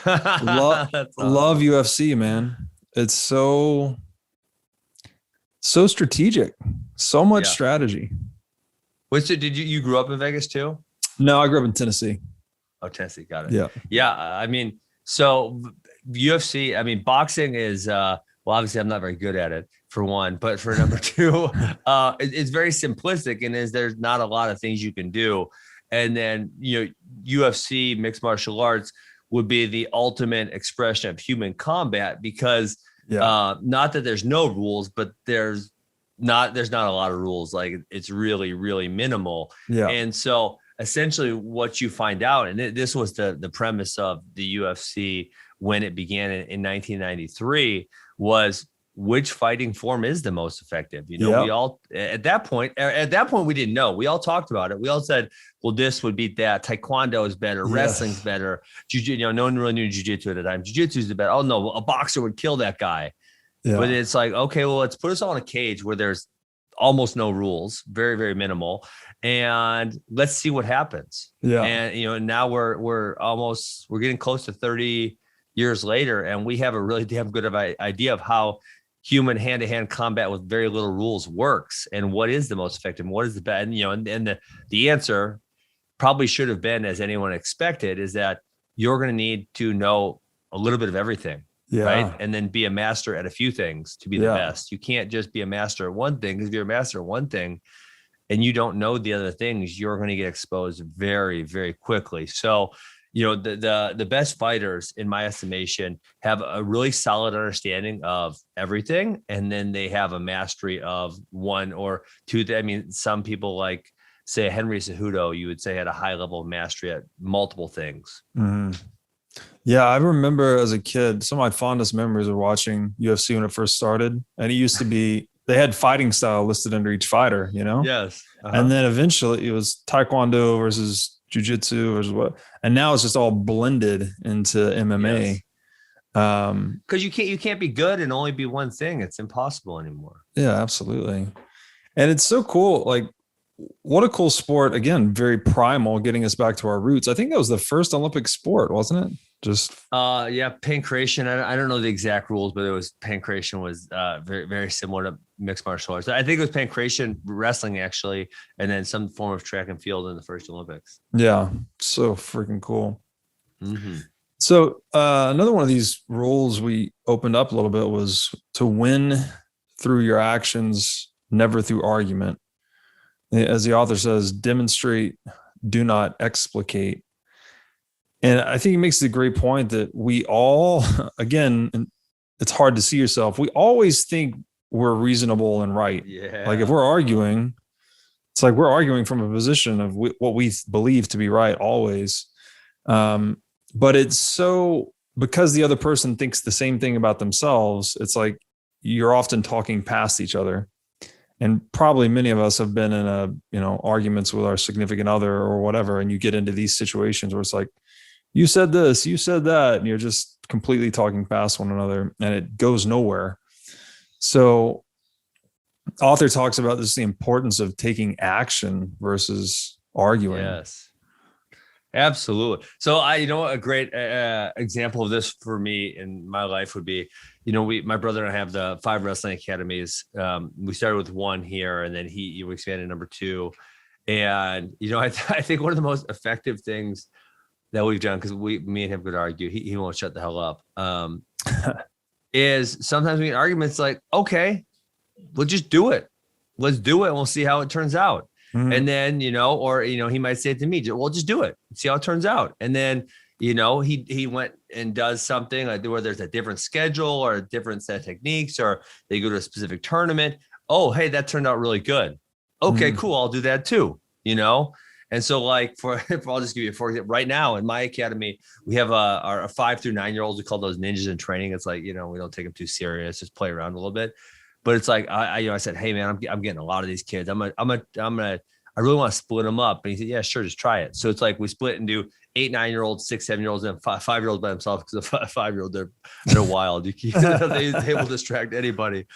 That's Love awesome. UFC, man. It's so strategic, so much Yeah. strategy. What's it? Did you grew up in Vegas too? No, I grew up in Tennessee. Oh, Tennessee, got it. Yeah. Yeah, I mean, so UFC. I mean, boxing is well, obviously, I'm not very good at it for one, but for number two, it's very simplistic, and is there's not a lot of things you can do, and then UFC mixed martial arts would be the ultimate expression of human combat because Yeah. not that there's no rules, but there's not a lot of rules. Like it's really really minimal, Yeah. and so essentially what you find out, and this was the premise of the UFC when it began in 1993, was which fighting form is the most effective. Yeah. We all at that point we didn't know. We all talked about it. We all said, well, this would beat that. Taekwondo is better. Yes. Wrestling's better. No one really knew jiu-jitsu at the time. Jiu-jitsu is the better. Oh no, a boxer would kill that guy. Yeah. But it's like, okay, well, let's put us all in a cage where there's almost no rules, very, very minimal. And let's see what happens. Yeah. And, now we're getting close to 30 years later, and we have a really damn good idea of how human hand-to-hand combat with very little rules works and what is the most effective and what is the best. And the answer probably should have been, as anyone expected, is that you're going to need to know a little bit of everything. Yeah. Right. And then be a master at a few things to be the best. You can't just be a master at one thing, because if you're a master at one thing and you don't know the other things, you're going to get exposed very, very quickly. So, the best fighters, in my estimation, have a really solid understanding of everything. And then they have a mastery of one or two. I mean, some people like, say, Henry Cejudo, you would say had a high level of mastery at multiple things. Mm-hmm. Yeah, I remember as a kid, some of my fondest memories of watching UFC when it first started. And it used to be, they had fighting style listed under each fighter, Yes. And then eventually it was Taekwondo versus Jiu-Jitsu versus what. And now it's just all blended into MMA. Yes. Because you can't be good and only be one thing. It's impossible anymore. Yeah, absolutely. And it's so cool. Like, what a cool sport. Again, very primal, getting us back to our roots. I think that was the first Olympic sport, wasn't it? Pancration. I don't know the exact rules, but pancration was very, very similar to mixed martial arts. I think it was pancration wrestling actually, and then some form of track and field in the first Olympics. Yeah. So freaking cool. Mm-hmm. So another one of these rules we opened up a little bit was to win through your actions, never through argument. As the author says, demonstrate, do not explicate. And I think he makes a great point that we all, again, and it's hard to see yourself, we always think we're reasonable and right. Yeah. Like if we're arguing, it's like we're arguing from a position of what we believe to be right always. But it's so, because the other person thinks the same thing about themselves, it's like you're often talking past each other. And probably many of us have been in arguments with our significant other or whatever. And you get into these situations where it's like, you said this, you said that, and you're just completely talking past one another and it goes nowhere. So author talks about this, the importance of taking action versus arguing. Yes, absolutely. So a great example of this for me in my life would be, my brother and I have the 5 wrestling academies. We started with 1 here, and then we expanded number 2. And, I think one of the most effective things that we've done, because me and him could argue, he won't shut the hell up, is sometimes we get arguments like, okay, we'll just do it. Let's do it and we'll see how it turns out. Mm-hmm. And then, he might say it to me, well, just do it, see how it turns out. And then, he went and does something like where there's a different schedule or a different set of techniques, or they go to a specific tournament. Oh, hey, that turned out really good. Okay, cool. I'll do that too, And so like I'll just give you for example, right now in my academy, we have our 5 through 9-year-olds. We call those ninjas in training. It's like, we don't take them too serious, just play around a little bit. But it's like, I said, hey man, I'm getting a lot of these kids. I really want to split them up. And he said, yeah, sure. Just try it. So it's like, we split and do 8, 9-year-olds, 6, 7-year-olds, and 5-year-olds by themselves. Because a 5-year-old, they're wild. They will distract anybody.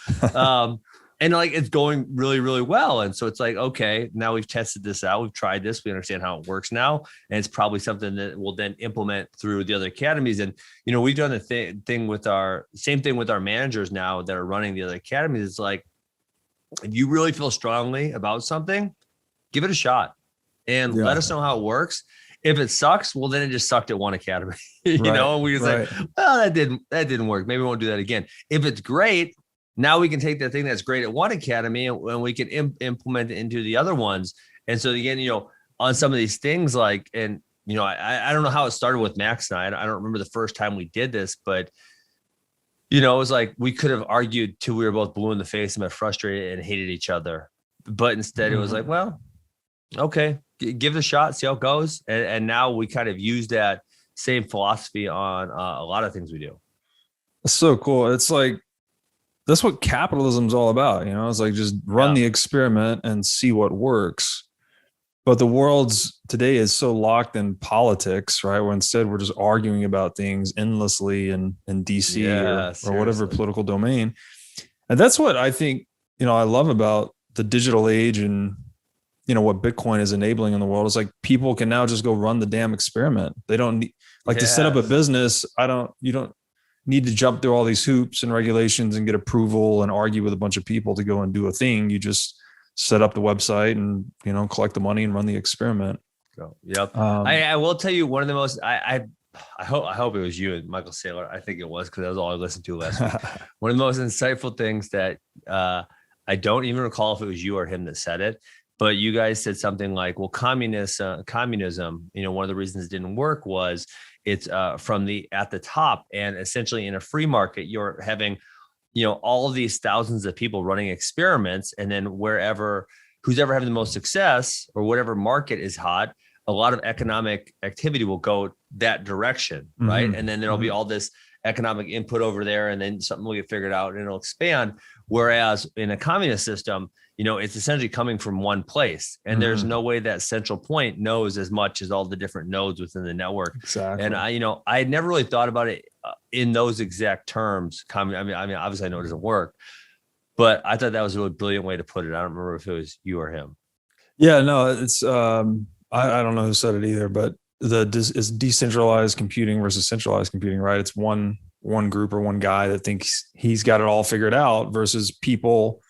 And like, it's going really, really well. And so it's like, okay, now we've tested this out. We've tried this. We understand how it works now. And it's probably something that we'll then implement through the other academies. And, we've done the thing with our managers now that are running the other academies. It's like, if you really feel strongly about something, give it a shot and let us know how it works. If it sucks, well, then it just sucked at one academy, and we just like, well, that didn't work. Maybe we won't do that again. If it's great, now we can take that thing that's great at one academy and we can implement it into the other ones. And so again, on some of these things, like, and, I don't know how it started with Max and I don't remember the first time we did this, but, it was like, we could have argued till we were both blue in the face and frustrated and hated each other. But instead it was like, well, okay, give it a shot, see how it goes. And now we kind of use that same philosophy on a lot of things we do. It's so cool. It's like, that's what capitalism's all about. It's like, just run the experiment and see what works. But the world's today is so locked in politics, right? Where instead we're just arguing about things endlessly in DC or whatever political domain. And that's what I think, I love about the digital age and, what Bitcoin is enabling in the world is like, people can now just go run the damn experiment. They don't need, to set up a business. You don't need to jump through all these hoops and regulations and get approval and argue with a bunch of people to go and do a thing. You just set up the website and, collect the money and run the experiment. Yep. I will tell you, one of the most, I hope it was you and Michael Saylor. I think it was, because that was all I listened to last week. One of the most insightful things that I don't even recall if it was you or him that said it, but you guys said something like, well, communism, one of the reasons it didn't work was it's from at the top, and essentially in a free market, you're having, all of these thousands of people running experiments, and then who's ever having the most success or whatever market is hot, a lot of economic activity will go that direction, right? And then there'll be all this economic input over there, and then something will get figured out and it'll expand. Whereas in a communist system, it's essentially coming from one place, and there's no way that central point knows as much as all the different nodes within the network. Exactly. And I had never really thought about it in those exact terms. I mean, obviously I know it doesn't work, but I thought that was a really brilliant way to put it. I don't remember if it was you or him. Yeah, no, it's, I don't know who said it either, but it's decentralized computing versus centralized computing, right? It's one group or one guy that thinks he's got it all figured out versus people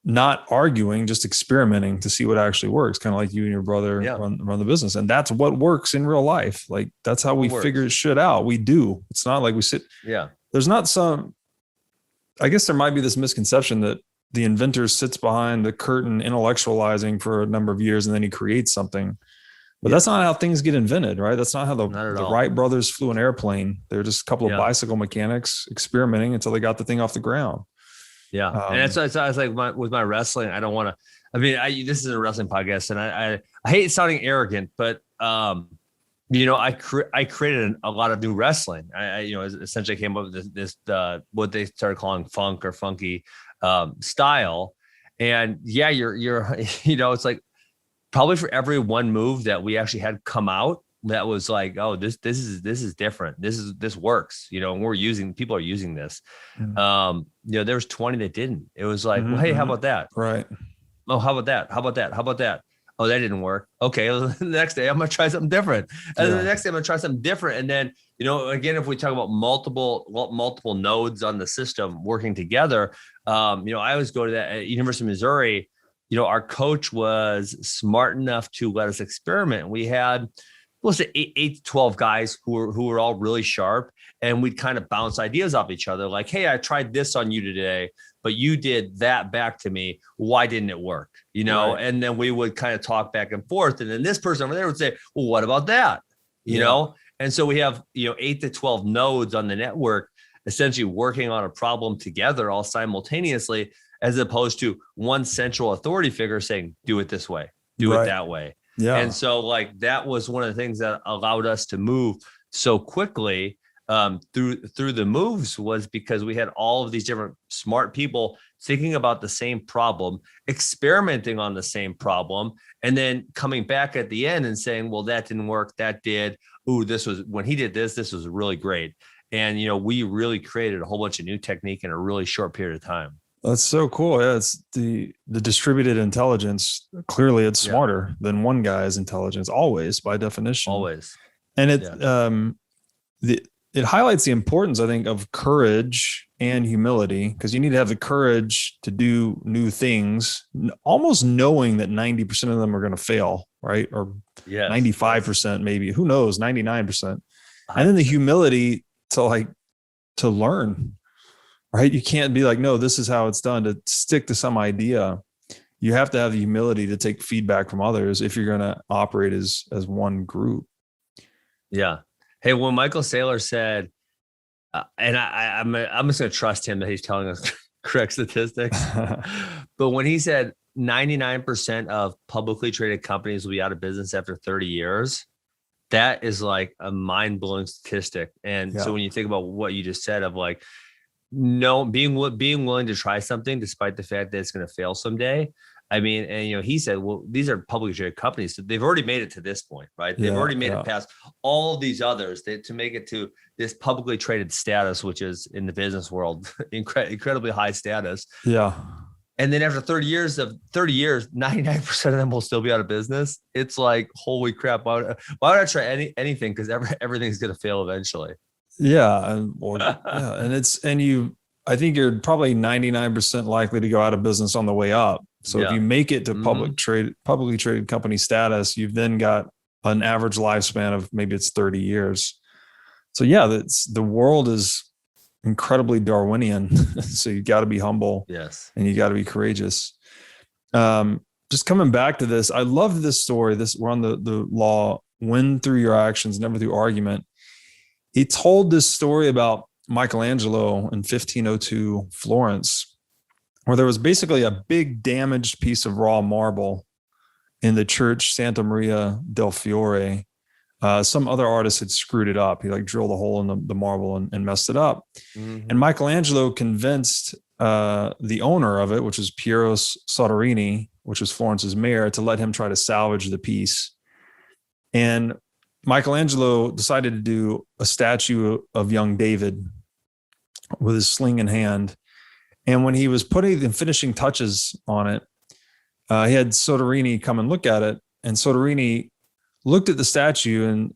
not arguing, just experimenting to see what actually works. Kind of like you and your brother run the business. And that's what works in real life. Like, that's how we figure shit out. We do. It's not like we sit. Yeah. There's not I guess there might be this misconception that the inventor sits behind the curtain intellectualizing for a number of years and then he creates something. But that's not how things get invented, right? That's not how the Wright brothers flew an airplane. They're just a couple of bicycle mechanics experimenting until they got the thing off the ground. Yeah. And it's like with my wrestling, I don't want to, this is a wrestling podcast, and I hate sounding arrogant, but, I created a lot of new wrestling. I essentially came up with this what they started calling funk or funky, style. And you're, it's like probably for every one move that we actually had come out, that was like, oh, this is different. This works, and people are using this. There was 20 that didn't. It was like, well, hey, how about that? Right. Oh, how about that? How about that? How about that? Oh, that didn't work. Okay. The next day I'm going to try something different. And then the next day I'm going to try something different. And then, again, if we talk about multiple nodes on the system working together, I always go to that at University of Missouri. Our coach was smart enough to let us experiment. We had, let's say 8 to 12 guys who were all really sharp, and we'd kind of bounce ideas off each other. Like, hey, I tried this on you today, but you did that back to me. Why didn't it work? Right. And then we would kind of talk back and forth. And then this person over there would say, well, what about that? And so we have, 8 to 12 nodes on the network, essentially working on a problem together all simultaneously, as opposed to one central authority figure saying, do it this way, do it that way. Yeah. And so that was one of the things that allowed us to move so quickly through the moves, was because we had all of these different smart people thinking about the same problem, experimenting on the same problem, and then coming back at the end and saying, well, that didn't work. That did. Ooh, when he did this was really great. And, we really created a whole bunch of new technique in a really short period of time. That's so cool. Yeah, it's the distributed intelligence. Clearly, it's Yeah. smarter than one guy's intelligence, always by definition. Always. And Yeah. it highlights the importance, I think, of courage and humility, because you need to have the courage to do new things, almost knowing that 90% of them are going to fail, right? Or Yes. 95%, maybe. Who knows? 99%. And then the humility to learn, right? You can't be like, no, this is how it's done, to stick to some idea. You have to have the humility to take feedback from others if you're going to operate as one group. Yeah. Hey, when Michael Saylor said, and I'm just going to trust him that he's telling us correct statistics, but when he said 99% of publicly traded companies will be out of business after 30 years, that is like a mind-blowing statistic. And so when you think about what you just said of like, no, being willing to try something despite the fact that it's going to fail someday. I mean, and he said, well, these are publicly traded companies, so they've already made it to this point, right? They've already made it past all of these others to make it to this publicly traded status, which is in the business world incredibly high status. Yeah. And then after 30 years, 99% of them will still be out of business. It's like, holy crap! Why would I try anything? Because everything's going to fail eventually. Yeah. I think you're probably 99% likely to go out of business on the way up. So if you make it to publicly traded company status, you've then got an average lifespan of maybe it's 30 years. So yeah, the world is incredibly Darwinian. So you got to be humble. Yes. And you got to be courageous. Just coming back to this, I love this story. We're on the law, win through your actions, never through argument. He told this story about Michelangelo in 1502 Florence, where there was basically a big damaged piece of raw marble in the church Santa Maria del Fiore. Some other artist had screwed it up. He drilled a hole in the marble and messed it up. Mm-hmm. And Michelangelo convinced the owner of it, which was Piero Soderini, which was Florence's mayor, to let him try to salvage the piece. And Michelangelo decided to do a statue of young David with his sling in hand. And when he was putting the finishing touches on it, he had Soderini come and look at it. And Soderini looked at the statue and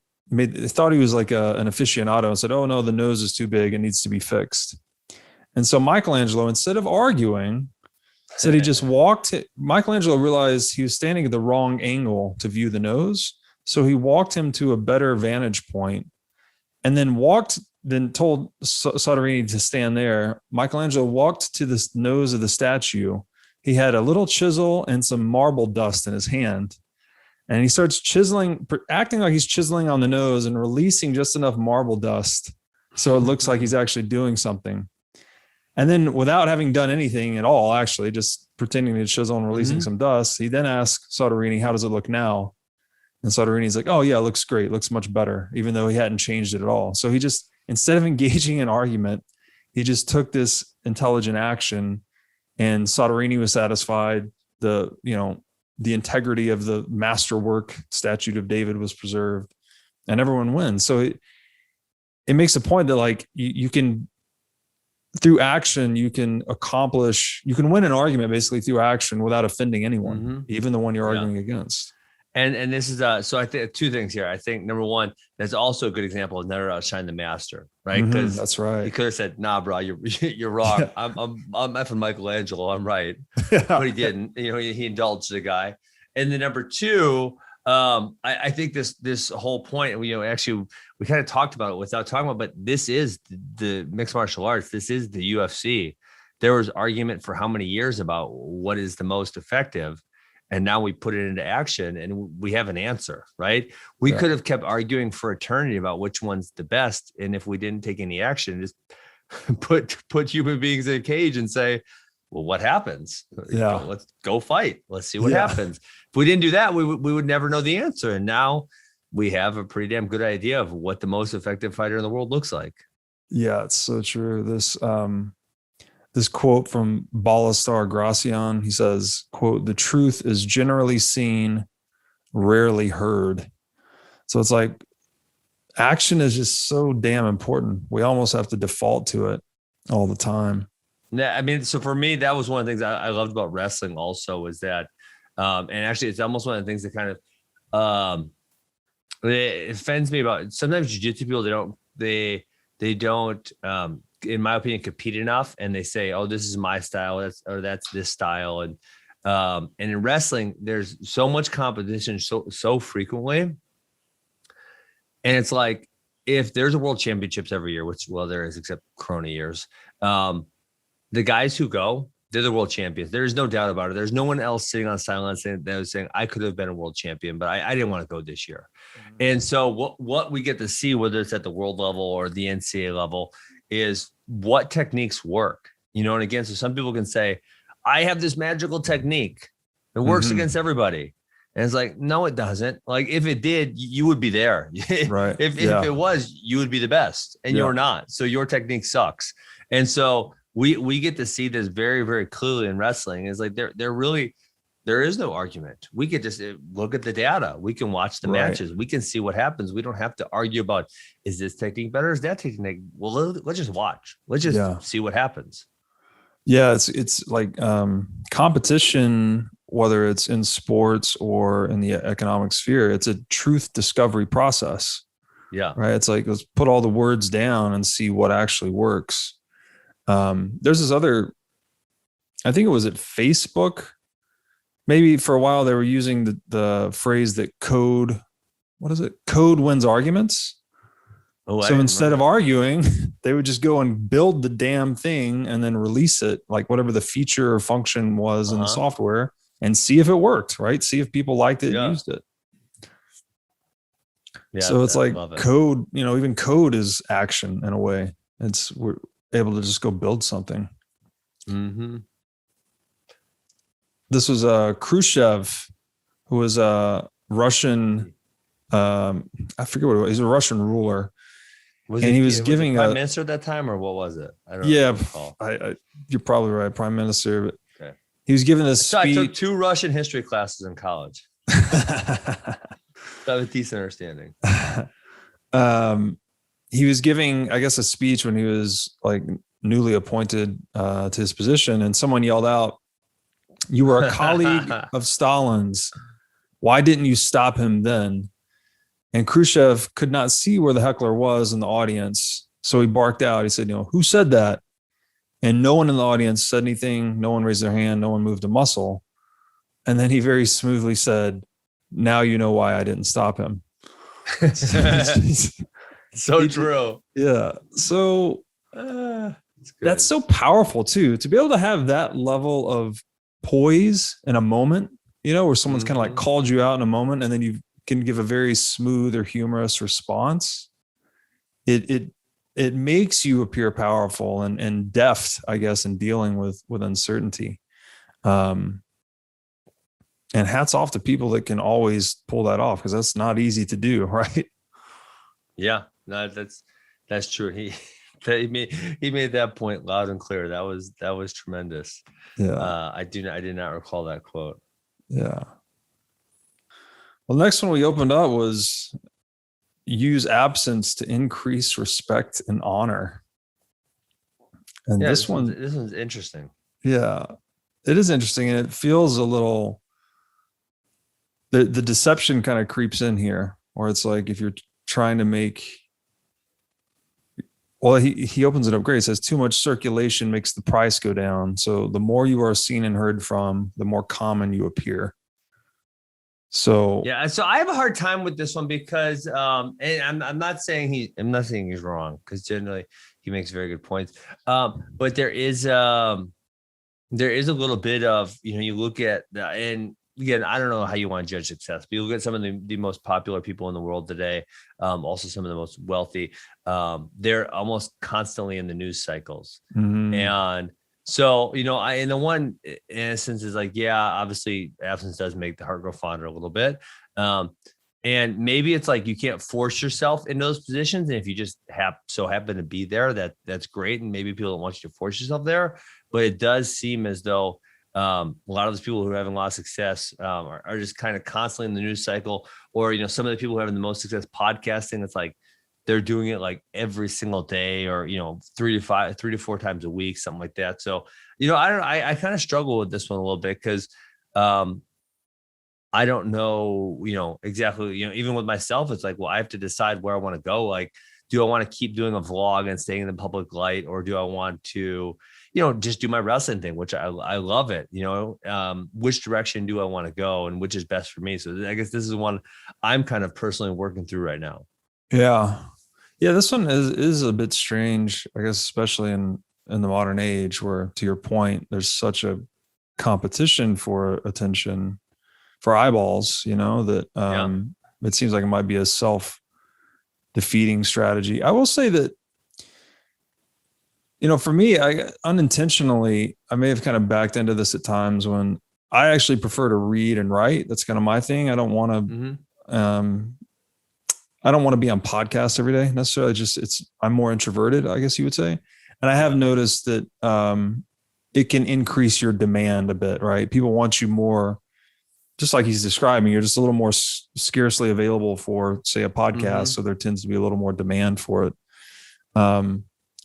thought he was like an aficionado and said, oh no, the nose is too big. It needs to be fixed. And so Michelangelo, instead of arguing, said he just walked. Michelangelo realized he was standing at the wrong angle to view the nose. So he walked him to a better vantage point and then told Soderini to stand there. Michelangelo walked to the nose of the statue. He had a little chisel and some marble dust in his hand. And he starts chiseling, acting like he's chiseling on the nose and releasing just enough marble dust so it looks like he's actually doing something. And then without having done anything at all, actually just pretending to chisel and releasing some dust, he then asks Soderini, how does it look now? And Soderini's like, oh yeah, it looks great. It looks much better, even though he hadn't changed it at all. So he just, instead of engaging in argument, he just took this intelligent action, and Soderini was satisfied. The integrity of the masterwork statue of David was preserved, and everyone wins. So it makes a point that you can, through action, you can win an argument basically through action without offending anyone, even the one you're arguing against. And this is so I think two things here. I think number one, that's also a good example of never outshine the master, right? Because that's right. He could have said, "Nah, bro, you're wrong. Yeah. I'm effing Michelangelo. I'm right," but he didn't. He indulged the guy. And then number two, I think this whole point, actually we kind of talked about it without talking about, but this is the mixed martial arts. This is the UFC. There was argument for how many years about what is the most effective. And now we put it into action and we have an answer, right? We could have kept arguing for eternity about which one's the best. And if we didn't take any action, just put human beings in a cage and say, well, what happens? Let's go fight. Let's see what happens. If we didn't do that, we would never know the answer. And now we have a pretty damn good idea of what the most effective fighter in the world looks like. Yeah, it's so true. This quote from Ballastar Gracian, he says, quote, "The truth is generally seen, rarely heard." So it's like action is just so damn important. We almost have to default to it all the time. Yeah, I mean, so for me, that was one of the things I loved about wrestling also was that, and actually it's almost one of the things that kind of, it offends me about sometimes jiu-jitsu people, they don't, in my opinion, compete enough. And they say, oh, this is my style. That's this style. And in wrestling, there's so much competition so frequently. And it's like, if there's a world championships every year, which, well, there is, except Corona years, the guys who go, they're the world champions. There's no doubt about it. There's no one else sitting on silence that was saying, I could have been a world champion, but I didn't want to go this year. Mm-hmm. And so what we get to see, whether it's at the world level or the NCAA level, is what techniques work. And again, so some people can say, I have this magical technique. It works against everybody. And it's like, no, it doesn't. Like, if it did, you would be there. Right. If it was, you would be the best, and you're not. So your technique sucks. And so we get to see this very, very clearly in wrestling. It's like there is no argument. We could just look at the data. We can watch the matches. We can see what happens. We don't have to argue about, is this technique better? Is that technique? Well, let's just watch. Let's just see what happens. Yeah, it's like competition, whether it's in sports or in the economic sphere, it's a truth discovery process. Yeah. Right. It's like, let's put all the words down and see what actually works. There's this other, I think it was at Facebook. Maybe for a while they were using the phrase that code wins arguments. Oh, so instead of arguing, they would just go and build the damn thing and then release it, like whatever the feature or function was in the software, and see if it worked, right? See if people liked it and used it. Yeah, so it's like code, even code is action in a way. We're able to just go build something. Mm-hmm. This was Khrushchev, who was a Russian, I forget what it was. He's a Russian ruler. He was giving prime minister at that time, or what was it? I don't recall. You're probably right, prime minister. But okay. He was giving this speech. I took 2 Russian history classes in college. I have a decent understanding. He was giving, I guess, a speech when he was like newly appointed to his position, and someone yelled out, "You were a colleague of Stalin's. Why didn't you stop him then?" And Khrushchev could not see where the heckler was in the audience, so he barked out. He said, "Who said that?" And no one in the audience said anything. No one raised their hand. No one moved a muscle. And then he very smoothly said, "Now you know why I didn't stop him." So true. Yeah. So that's so powerful too, to be able to have that level of poise in a moment, where someone's kind of like called you out in a moment, and then you can give a very smooth or humorous response. It makes you appear powerful and deft, I guess, in dealing with uncertainty. And hats off to people that can always pull that off, because that's not easy to do, right? Yeah, no, that's true. He made that point loud and clear. That was tremendous. Yeah. I did not recall that quote. Yeah. Well, the next one we opened up was use absence to increase respect and honor. And this one's interesting. Yeah, it is interesting. And it feels a little, the deception kind of creeps in here, or it's like, if you're trying to make, well, he opens it up great. It says, too much circulation makes the price go down. So the more you are seen and heard from, the more common you appear. So yeah, so I have a hard time with this one because, and I'm not saying he's wrong, because generally he makes very good points. But there is a little bit of, you look at and again, I don't know how you want to judge success, but you look at some of the most popular people in the world today, also some of the most wealthy. They're almost constantly in the news cycles, and so, in the one instance is like, yeah, obviously absence does make the heart grow fonder a little bit. And maybe it's like, you can't force yourself in those positions. And if you just so happen to be there, that's great. And maybe people don't want you to force yourself there, but it does seem as though a lot of those people who are having a lot of success are just kind of constantly in the news cycle, or, some of the people who are having the most success podcasting, it's like, they're doing it like every single day, or, 3 to 4 times a week, something like that. So, I kind of struggle with this one a little bit because I don't know, exactly, even with myself, it's like, well, I have to decide where I want to go. Like, do I want to keep doing a vlog and staying in the public light, or do I want to, just do my wrestling thing, which I love it, which direction do I want to go and which is best for me? So I guess this is one I'm kind of personally working through right now. Yeah. Yeah. This one is a bit strange, I guess, especially in the modern age where, to your point, there's such a competition for attention, for eyeballs, that it seems like it might be a self-defeating strategy. I will say that, for me, I unintentionally, I may have kind of backed into this at times when I actually prefer to read and write. That's kind of my thing. I don't want to, I don't want to be on podcasts every day necessarily. I'm more introverted, I guess you would say. And I have noticed that it can increase your demand a bit, right? People want you more, just like he's describing, you're just a little more scarcely available for, say, a podcast. So there tends to be a little more demand for it.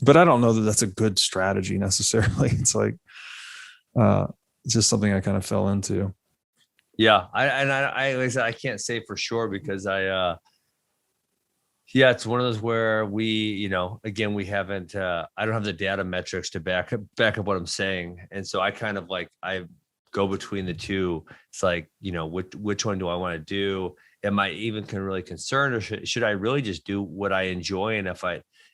But I don't know that that's a good strategy necessarily. It's like, it's just something I kind of fell into. Yeah. Like I said, I can't say for sure because it's one of those where we, again, we haven't, I don't have the data metrics to back up what I'm saying. And so I kind of like, I go between the two. It's like, which one do I want to do? Am I even really concerned, or should I really just do what I enjoy? And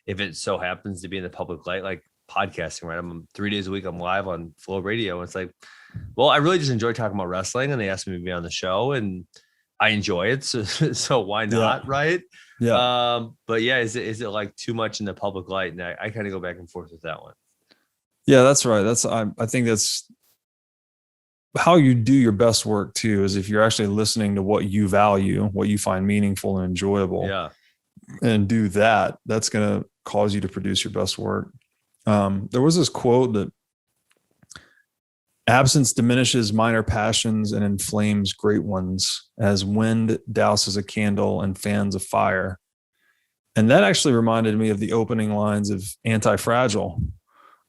if it so happens to be in the public light, like podcasting, right? I'm 3 days a week, I'm live on Flow Radio. And it's like, well, I really just enjoy talking about wrestling, and they asked me to be on the show and I enjoy it. So why not? Yeah. Right. Yeah. But yeah, is it like too much in the public light? And I kind of go back and forth with that one. Yeah, that's right. I think that's how you do your best work too, is if you're actually listening to what you value, what you find meaningful and enjoyable. Yeah. And do that. That's going to cause you to produce your best work. There was this quote that absence diminishes minor passions and inflames great ones, as wind douses a candle and fans a fire. And that actually reminded me of the opening lines of Anti-Fragile,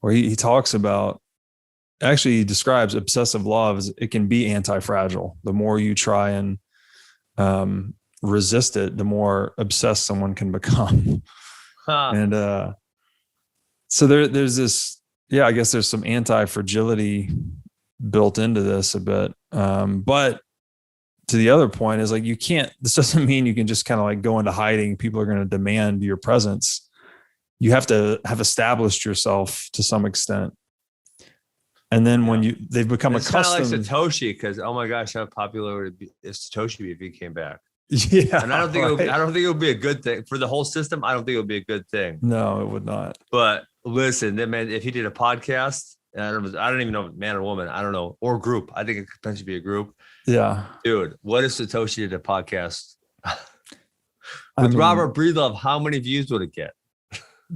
where he talks about, actually he describes obsessive love as it can be anti-fragile. The more you try and resist it, the more obsessed someone can become. And so there's this, I guess there's some anti-fragility built into this a bit. But to the other point is like, this doesn't mean you can just kind of like go into hiding. People are going to demand your presence. You have to have established yourself to some extent. And then when they've become accustomed. It's kind of like Satoshi, because, oh my gosh, how popular would it be if Satoshi if he came back? Yeah. And I don't think it would be a good thing for the whole system. I don't think it would be a good thing. No, it would not. But listen, man, if he did a podcast, I don't even know, man or woman, I don't know, or group. I think it could potentially be a group. Yeah. Dude, what if Satoshi did a podcast with Robert Greene? How many views would it get?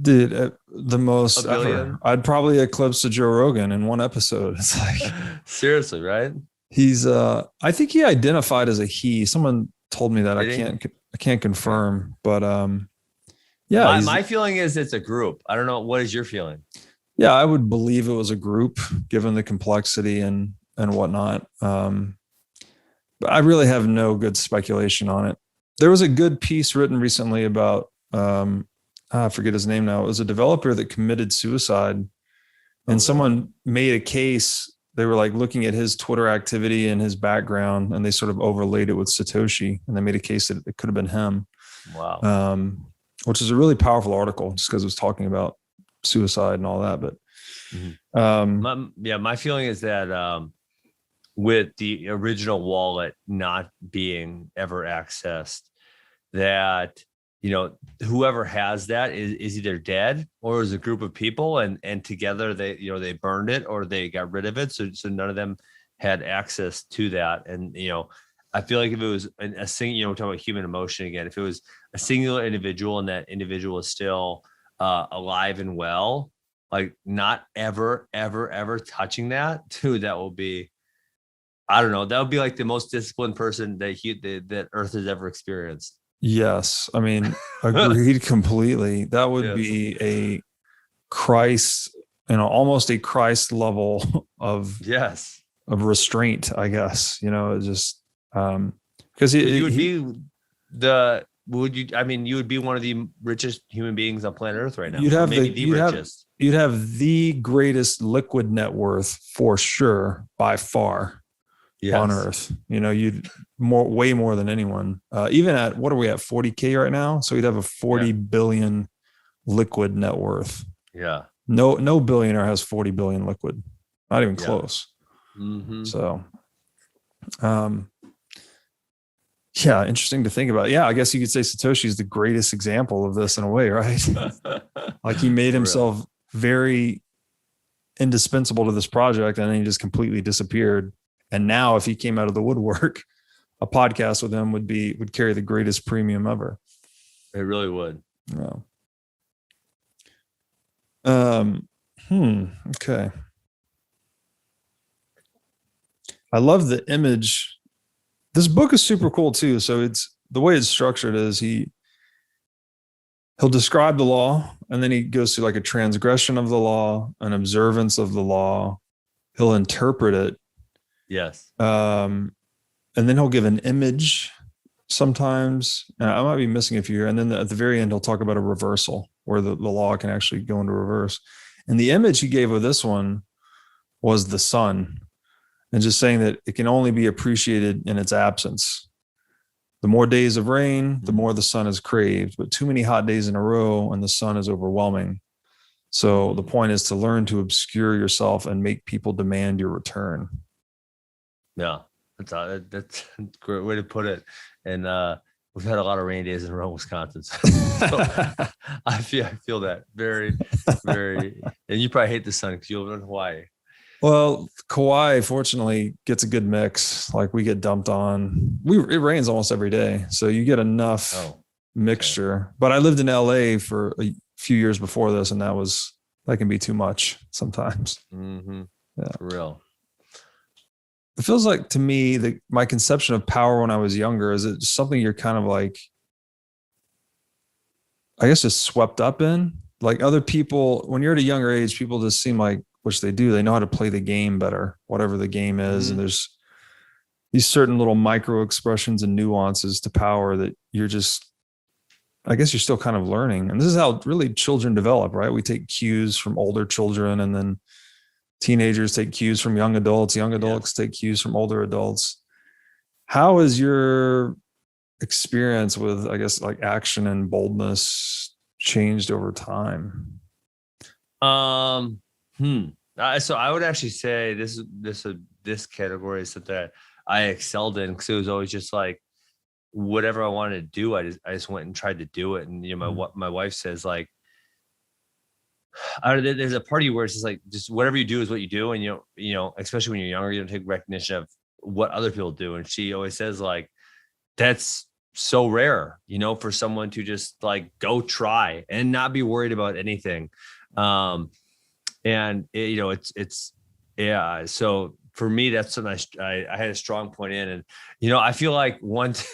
Dude, the most ever. I'd probably eclipse Joe Rogan in one episode. It's like, seriously, right? He's I think he identified as a he. Someone told me that. I can't confirm, but yeah. My feeling is it's a group. I don't know. What is your feeling? Yeah, I would believe it was a group, given the complexity and whatnot. But I really have no good speculation on it. There was a good piece written recently about I forget his name now. It was a developer that committed suicide, and someone made a case. They were like looking at his Twitter activity and his background, and they sort of overlaid it with Satoshi, and they made a case that it could have been him. Wow. Which is a really powerful article, just because it was talking about suicide and all that. But my feeling is that with the original wallet not being ever accessed, that whoever has that is either dead or is a group of people, and together they burned it or they got rid of it, so none of them had access to that. And I feel like if it was a single, we're talking about human emotion again, if it was a singular individual and that individual is still alive and well, like not ever touching that, dude, that will be, I don't know, that would be like the most disciplined person that Earth has ever experienced. Yes. I mean, agreed completely. That would Yes. be a Christ, almost a Christ level Yes. of restraint, I guess, it just, because You would be you would be one of the richest human beings on planet Earth right now, you'd or have maybe the richest. you'd have the greatest liquid net worth for sure by far on Yes. Earth. You'd way more than anyone. Even at, what are we at, 40K right now? So you'd have a 40 billion liquid net worth. Yeah. No billionaire has 40 billion liquid. Not even close. Mm-hmm. So, yeah, interesting to think about. Yeah, I guess you could say Satoshi is the greatest example of this in a way, right? Like he made himself very indispensable to this project and then he just completely disappeared. And now if he came out of the woodwork, a podcast with him would carry the greatest premium ever. It really would. Yeah. Okay. I love the image. This book is super cool too. So it's the way it's structured is he'll describe the law and then he goes through like a transgression of the law, an observance of the law. He'll interpret it. Yes. And then he'll give an image sometimes. I might be missing a few here. And then at the very end, he'll talk about a reversal where the law can actually go into reverse. And the image he gave of this one was the sun. And just saying that it can only be appreciated in its absence. The more days of rain, the more the sun is craved, but too many hot days in a row and the sun is overwhelming. So the point is to learn to obscure yourself and make people demand your return. Yeah, that's a great way to put it. And we've had a lot of rainy days in a row in Wisconsin. So I feel that very, very, and you probably hate the sun because you live in Hawaii. Well, Kauai fortunately gets a good mix. Like we get dumped on. It rains almost every day, so you get enough mixture. Okay. But I lived in LA for a few years before this, and that can be too much sometimes. Mm-hmm. Yeah, for real. It feels like to me my conception of power when I was younger is it something you're kind of like, I guess, just swept up in. Like other people, when you're at a younger age, people just seem like, which they do, they know how to play the game better, whatever the game is. Mm-hmm. And there's these certain little micro expressions and nuances to power that you're still kind of learning. And this is how really children develop, right? We take cues from older children and then teenagers take cues from young adults. Young adults take cues from older adults. How has your experience with, I guess, like action and boldness changed over time? So I would actually say this category is something that I excelled in because it was always just like whatever I wanted to do. I just went and tried to do it. And my wife says like, there's a part of you where it's just like just whatever you do is what you do, and especially when you're younger, you don't take recognition of what other people do. And she always says like, that's so rare, for someone to just like go try and not be worried about anything. And so for me, that's something I had a strong point in. And, I feel like this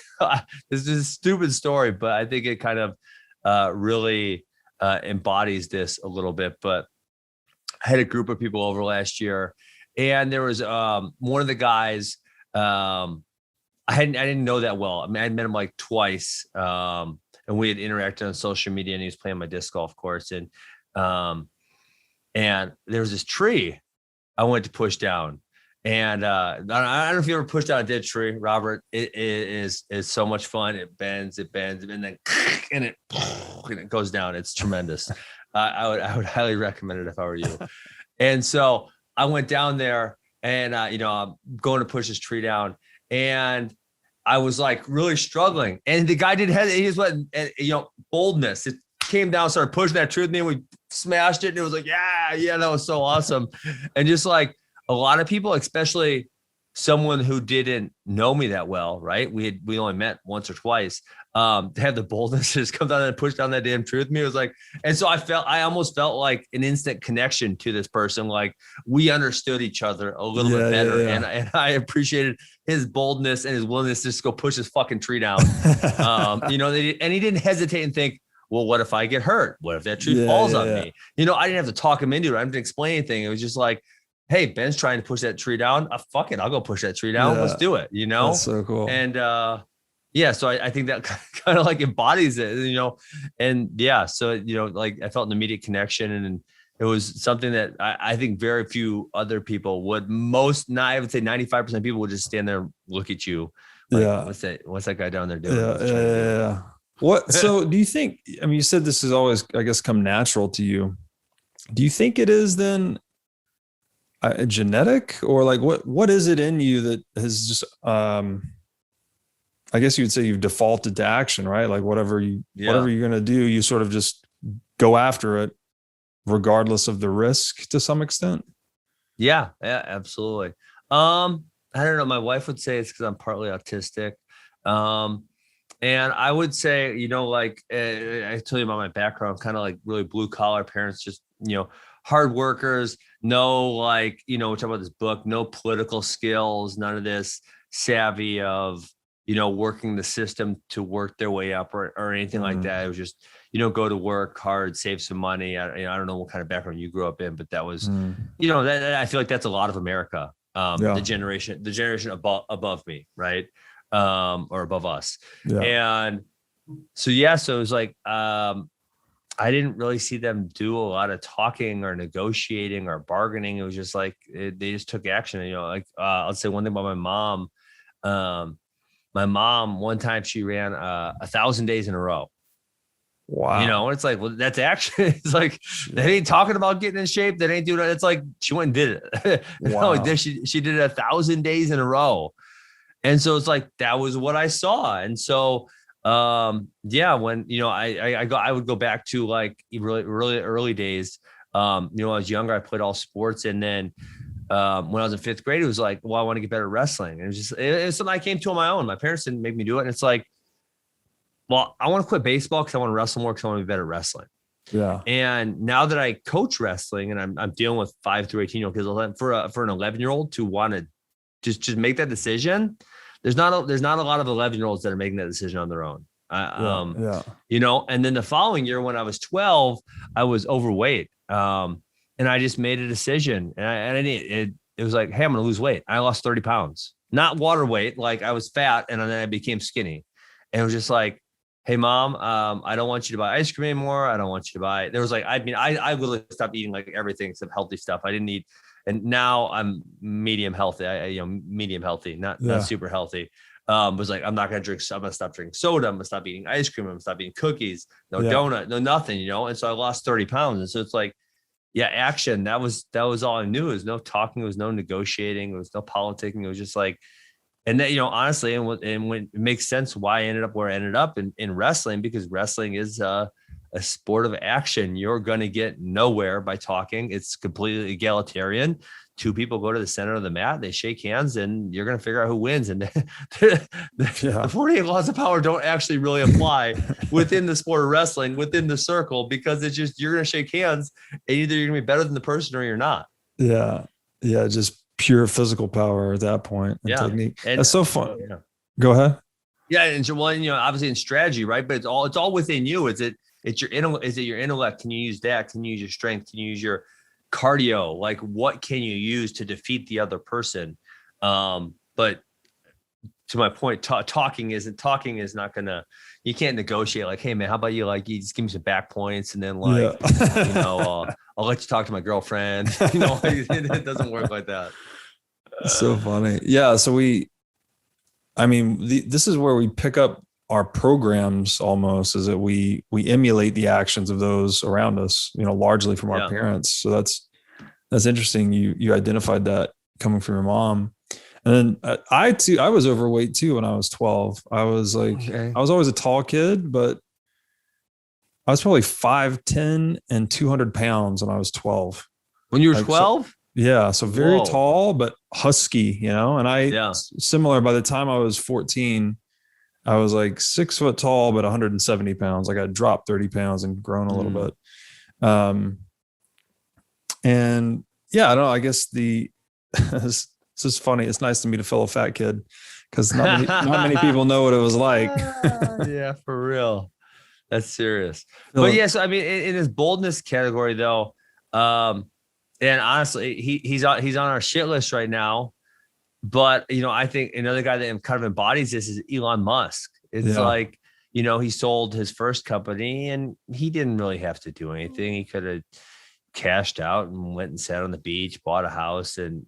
is a stupid story, but I think it kind of really embodies this a little bit. But I had a group of people over last year and there was one of the guys, I didn't know that well. I mean, I met him like twice and we had interacted on social media and he was playing my disc golf course. And there was this tree I went to push down. And I don't know if you ever pushed down a dead tree, Robert. It is so much fun. It bends, and then and it goes down. It's tremendous. I would highly recommend it if I were you. And so I went down there and I'm going to push this tree down. And I was like really struggling. And the guy he just went, boldness. It came down, started pushing that tree with me, and we smashed it. And it was like, yeah, that was so awesome. And just like a lot of people, especially someone who didn't know me that well, right? We only met once or twice. To have the boldness to just come down and push down that damn truth with me, it was like, and so I almost felt like an instant connection to this person. Like we understood each other a little bit better. And I appreciated his boldness and his willingness to just go push his fucking tree down. And he didn't hesitate and think, well, what if I get hurt? What if that tree falls on me? I didn't have to talk him into it. I didn't explain anything. It was just like, hey, Ben's trying to push that tree down. Fuck it. I'll go push that tree down. Let's do it. That's so cool. And so I think that kind of like embodies it, and so, like I felt an immediate connection, and it was something that I think very few other people would. I would say 95% of people would just stand there and look at you. Like, what's that guy down there doing? Yeah. What? So do you think, you said this has always, I guess, come natural to you. Do you think it is then genetic, or like what is it in you that has just, I guess you would say you've defaulted to action, right? Like whatever you're going to do, you sort of just go after it regardless of the risk to some extent. Yeah, absolutely. I don't know. My wife would say it's because I'm partly autistic. And I would say, I told you about my background, kind of like really blue collar parents, just, hard workers, no, like, we talk about this book, no political skills, none of this savvy of, working the system to work their way up or anything like that. It was just, go to work hard, save some money. I don't know what kind of background you grew up in, but that was, that I feel like that's a lot of America. The generation above me, right? Or above us. Yeah. And so it was like, I didn't really see them do a lot of talking or negotiating or bargaining. It was just like, they just took action. I'll say one thing about my mom. My mom, one time she ran 1,000 days in a row. Wow. It's like, well, that's action. It's like, they ain't talking about getting in shape. That ain't doing it. It's like, she went and did it. Wow. She did it 1,000 days in a row. And so it's like, that was what I saw. And so, when, I would go back to like really, really early days. When I was younger, I played all sports. And then, when I was in 5th grade, it was like, well, I want to get better at wrestling. And it was something I came to on my own. My parents didn't make me do it. And it's like, well, I want to quit baseball because I want to wrestle more because I want to be better at wrestling. Yeah. And now that I coach wrestling and I'm dealing with 5 through 18-year-old kids, for an 11-year-old to want to just make that decision, there's not a lot of 11-year-olds that are making that decision on their own. And then the following year when I was 12, I was overweight. And I just made a decision, and it was like, hey, I'm going to lose weight. I lost 30 pounds, not water weight. Like I was fat, and then I became skinny. And it was just like, hey, Mom, I don't want you to buy ice cream anymore. I don't want you to buy. There was like, I literally stopped eating like everything except healthy stuff. I didn't eat, and now I'm medium healthy. Medium healthy, not super healthy. Was like, I'm not going to drink. I'm going to stop drinking soda. I'm going to stop eating ice cream. I'm going to stop eating cookies. No donut, no nothing. And so I lost 30 pounds. And so it's like, action. That was all I knew. There was no talking. There was no negotiating. There was no politicking. It was just like, and that, honestly, and when it makes sense why I ended up where I ended up in wrestling, because wrestling is a sport of action. You're going to get nowhere by talking. It's completely egalitarian. 2 people go to the center of the mat, they shake hands, and you're going to figure out who wins. And the 48 laws of power don't actually really apply within the sport of wrestling, within the circle, because it's just, you're going to shake hands and either you're going to be better than the person or you're not. Yeah. Yeah. Just pure physical power at that point. And technique. And that's so fun. Yeah. Go ahead. Yeah. And so, obviously in strategy, right. But it's all within you. Is it your intellect? Can you use that? Can you use your strength? Can you use your cardio? Like, what can you use to defeat the other person? But to my point, talking is not gonna, you can't negotiate like, hey man, how about you just give me some back points and then I'll let you talk to my girlfriend. It doesn't work like that. So funny. Yeah. So this is where we pick up our programs almost, is that we emulate the actions of those around us, largely from our parents. So that's interesting. You identified that coming from your mom. And then I was overweight too when I was 12. I was like, I was always a tall kid, but I was probably 5'10" and 200 pounds when I was 12. When you were 12? Yeah. So very Whoa. tall, but husky, you know, and Yeah. similar by the time I was 14, I was like 6 foot tall, but 170 pounds. Like I dropped 30 pounds and grown a little Mm. bit. Um, and yeah, I don't know. I guess it's just funny. It's nice to meet a fellow fat kid because not many people know what it was like. Yeah, for real. That's serious. But Phil- yes, I mean, in his boldness category though, um, and honestly, he's on our shit list right now. But I think another guy that kind of embodies this is Elon Musk. It's yeah. like, he sold his first company and he didn't really have to do anything. He could have cashed out and went and sat on the beach, bought a house, and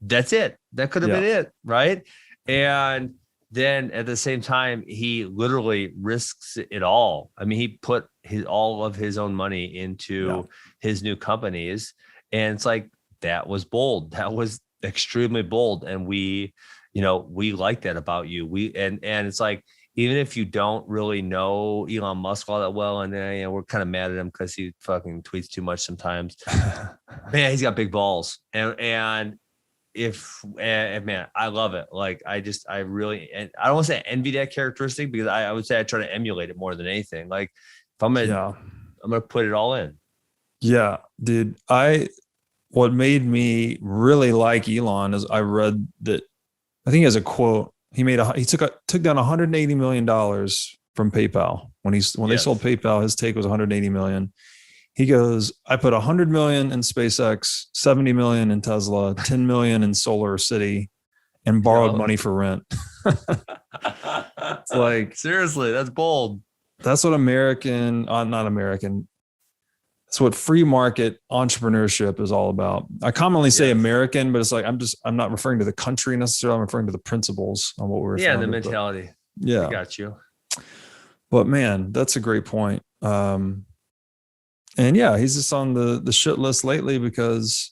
that's it. That could have Yeah. been it, right? And then at the same time, he literally risks it all. I mean, he put all of his own money into his new companies, and it's like that was bold. That was extremely bold, and we like that about you. And it's like, even if you don't really know Elon Musk all that well, and then we're kind of mad at him because he fucking tweets too much sometimes. Man, he's got big balls, and man, I love it. Like I really, and I don't want to say envy that characteristic, because I would say I try to emulate it more than anything. Like if I'm gonna put it all in. Yeah, dude. What made me really like Elon is I read that, I think he has a quote. He took down $180 million from PayPal when they sold PayPal. His take was 180 million. He goes, I put 100 million in SpaceX, 70 million in Tesla, 10 million in Solar City, and borrowed money for rent. It's like, seriously, that's bold. That's what not American. That's what free market entrepreneurship is all about. I commonly say American, but it's like, I'm not referring to the country necessarily. I'm referring to the principles on what we're the mentality. Yeah. I got you. But man, that's a great point. And yeah, he's just on the shit list lately because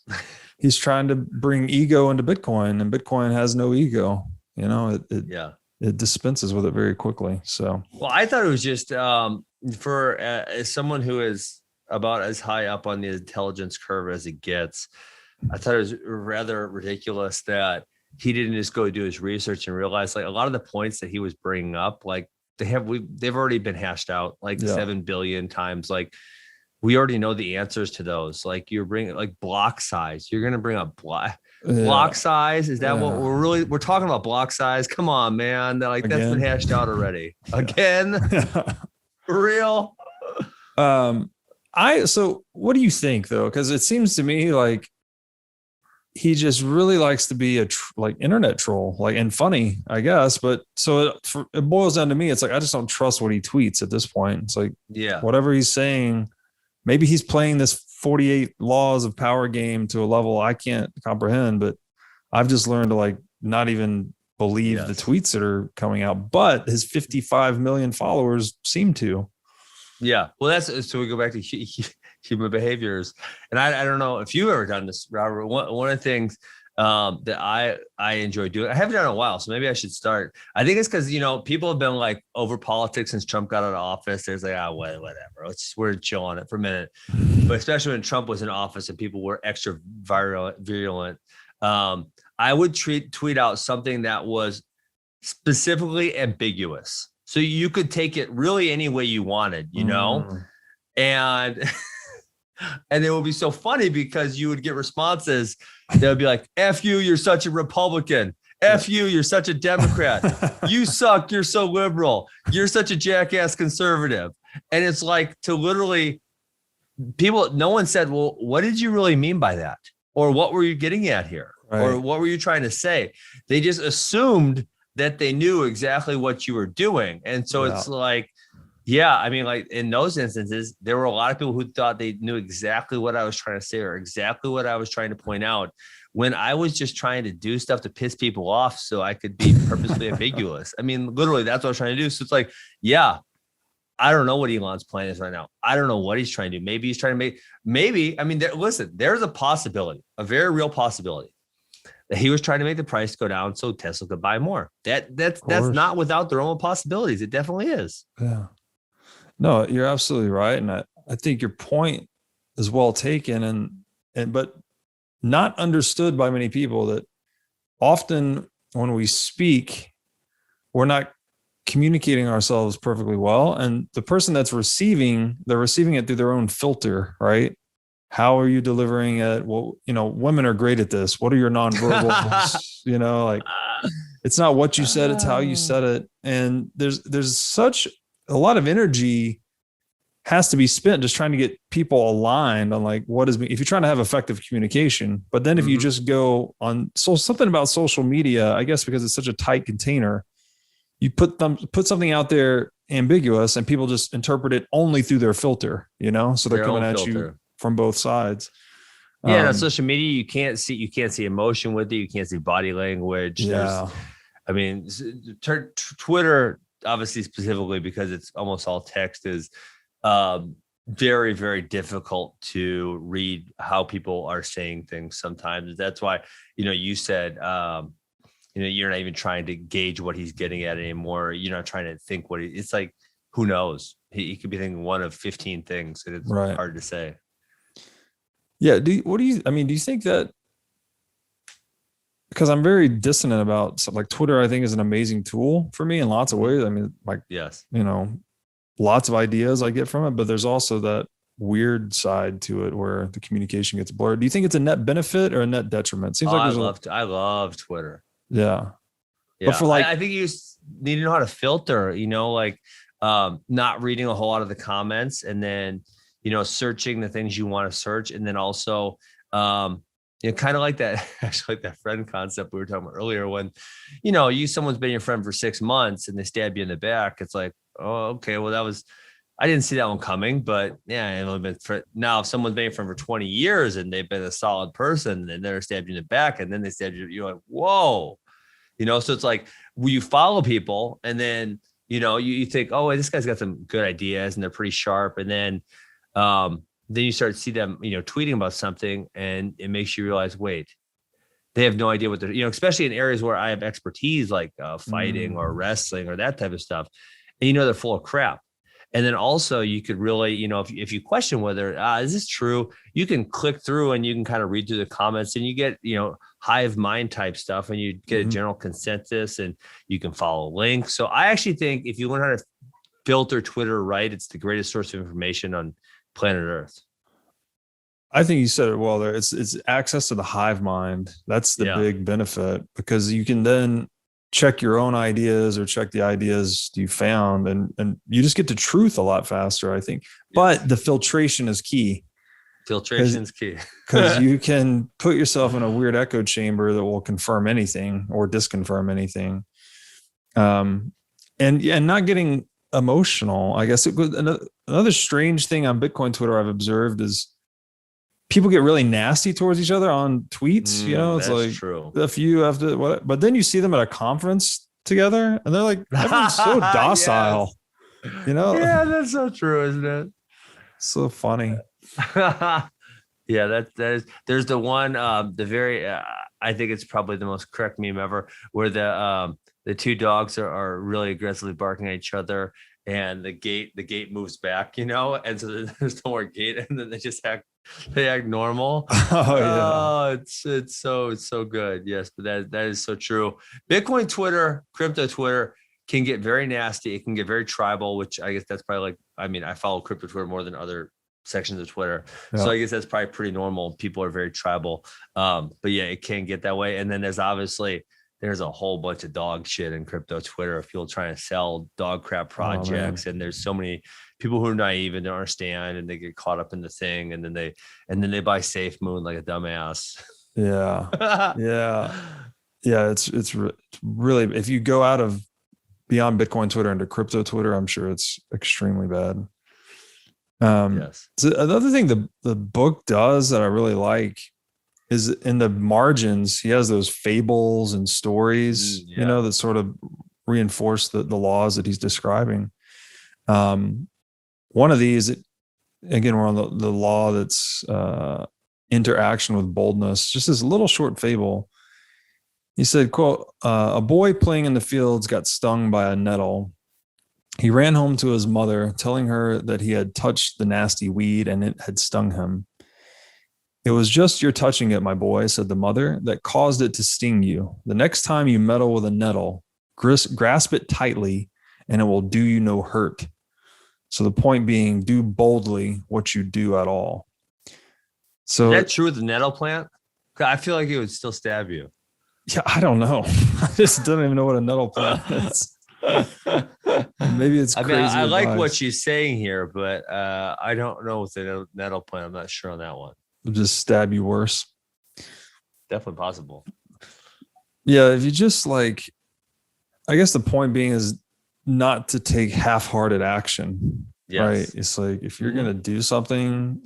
he's trying to bring ego into Bitcoin, and Bitcoin has no ego. It dispenses with it very quickly. So, well, I thought it was just for as someone who is about as high up on the intelligence curve as it gets, I thought it was rather ridiculous that he didn't just go do his research and realize, like, a lot of the points that he was bringing up, like they've already been hashed out like 7 billion times. Like, we already know the answers to those. Like, you're bringing like block size. You're going to bring up block size. Is that what we're talking about? Block size. Come on, man. That's been hashed out already. Again. For real. So what do you think though? Cause it seems to me like he just really likes to be like internet troll, like, and funny, I guess. But so it boils down to me. It's like, I just don't trust what he tweets at this point. It's like, whatever he's saying, maybe he's playing this 48 laws of power game to a level I can't comprehend, but I've just learned to like not even believe the tweets that are coming out, but his 55 million followers seem to. Yeah. Well, so we go back to human behaviors. And I don't know if you've ever done this, Robert. One of the things that I enjoy doing, I haven't done it in a while, so maybe I should start. I think it's because, people have been like over politics since Trump got out of office. There's like, whatever. We're chill on it for a minute. But especially when Trump was in office and people were extra virulent, I would tweet out something that was specifically ambiguous. So you could take it really any way you wanted, and it would be so funny because you would get responses that would be like, F you, you're such a Republican. F you, you're such a Democrat. You suck, you're so liberal. You're such a jackass conservative. And it's like, to literally, no one said, well, what did you really mean by that? Or what were you getting at here? Right. Or what were you trying to say? They just assumed that they knew exactly what you were doing. And so it's like, I mean, like in those instances, there were a lot of people who thought they knew exactly what I was trying to say or exactly what I was trying to point out, when I was just trying to do stuff to piss people off so I could be purposely ambiguous. I mean, literally, that's what I was trying to do. So it's like, I don't know what Elon's plan is right now. I don't know what he's trying to do. Maybe he's trying to I mean, there's a possibility, a very real possibility, that he was trying to make the price go down so Tesla could buy more. That's not without their own possibilities. It definitely is. Yeah. No, you're absolutely right. And I think your point is well taken. But not understood by many people, that often when we speak, we're not communicating ourselves perfectly well. And the person that's they're receiving it through their own filter, right? How are you delivering it? Well, women are great at this. What are your nonverbals? Like, it's not what you said, it's how you said it. And there's such a lot of energy has to be spent just trying to get people aligned on like if you're trying to have effective communication. But then if you just go on something about social media, I guess because it's such a tight container, you put something out there ambiguous and people just interpret it only through their filter, so they're coming at you from both sides. Yeah, on social media, you can't see emotion with it. You can't see body language. Yeah. I mean, Twitter, obviously, specifically because it's almost all text, is very, very difficult to read how people are saying things sometimes. That's why, you said, you're not even trying to gauge what he's getting at anymore. You're not trying to think it's like, who knows? He could be thinking one of 15 things, and it's hard to say. Yeah. Do you think that, because I'm very dissonant about stuff like Twitter, I think is an amazing tool for me in lots of ways. I mean, like, yes, lots of ideas I get from it, but there's also that weird side to it where the communication gets blurred. Do you think it's a net benefit or a net detriment? Seems like I love Twitter. Yeah. But for I think you need to know how to filter, not reading a whole lot of the comments, and then, searching the things you want to search. And then also, kind of like that, actually, like that friend concept we were talking about earlier, when, someone's been your friend for 6 months and they stab you in the back. It's like, oh, okay, well, I didn't see that one coming, but yeah, now if someone's been your friend for 20 years and they've been a solid person and they're stabbed you in the back and then they stabbed you, you're like, whoa, so it's like, you follow people and then, you think, oh, this guy's got some good ideas and they're pretty sharp. And then you start to see them, tweeting about something, and it makes you realize, wait, they have no idea what they're, especially in areas where I have expertise, like fighting or wrestling or that type of stuff. And, they're full of crap. And then also you could really, if you question whether, is this true, you can click through and you can kind of read through the comments and you get, hive mind type stuff, and you get a general consensus and you can follow links. So I actually think if you learn how to filter Twitter right, it's the greatest source of information on planet Earth. I think you said it well there. It's access to the hive mind. That's the big benefit, because you can then check your own ideas or check the ideas you found, and you just get to truth a lot faster, I think. But the filtration is key. Filtration is key. Because you can put yourself in a weird echo chamber that will confirm anything or disconfirm anything. And not getting emotional, I guess. Another strange thing on Bitcoin Twitter I've observed is people get really nasty towards each other on tweets. It's like true. If you have to, but then you see them at a conference together and they're like, everyone's so docile. Yeah, that's so true, isn't it? So funny. Yeah, that is. There's the one, the very, I think it's probably the most correct meme ever, where the two dogs are really aggressively barking at each other, and the gate moves back, and so there's no more gate, and then they act normal. It's so good. Yes, but that is so true. Bitcoin Twitter, crypto Twitter can get very nasty. It can get very tribal, which I guess that's probably I follow crypto Twitter more than other sections of Twitter. Yeah. So I guess that's probably pretty normal. People are very tribal. But yeah, it can get that way. And then there's a whole bunch of dog shit in crypto Twitter. People trying to sell dog crap projects. And there's so many people who are naive and don't understand, and they get caught up in the thing. And then they buy Safe Moon like a dumbass. Yeah. Yeah. It's really, if you go out of beyond Bitcoin Twitter into crypto Twitter, I'm sure it's extremely bad. Yes. So another thing the book does that I really like is in the margins, he has those fables and stories, that sort of reinforce the laws that he's describing. One of these, again, we're on the law that's interaction with boldness, just this little short fable. He said, quote, a boy playing in the fields got stung by a nettle. He ran home to his mother, telling her that he had touched the nasty weed and it had stung him. It was just your touching it, my boy, said the mother, that caused it to sting you. The next time you meddle with a nettle, grasp it tightly, and it will do you no hurt. So the point being, do boldly what you do at all. So is that true with the nettle plant? I feel like it would still stab you. Yeah, I don't know. I just don't even know what a nettle plant is. Maybe it's crazy. I like what she's saying here, but I don't know with the nettle plant. I'm not sure on that one. It'll just stab you worse. Definitely possible. Yeah, if you just I guess the point being is not to take half-hearted action. Yes. Right? It's like if you're gonna do something,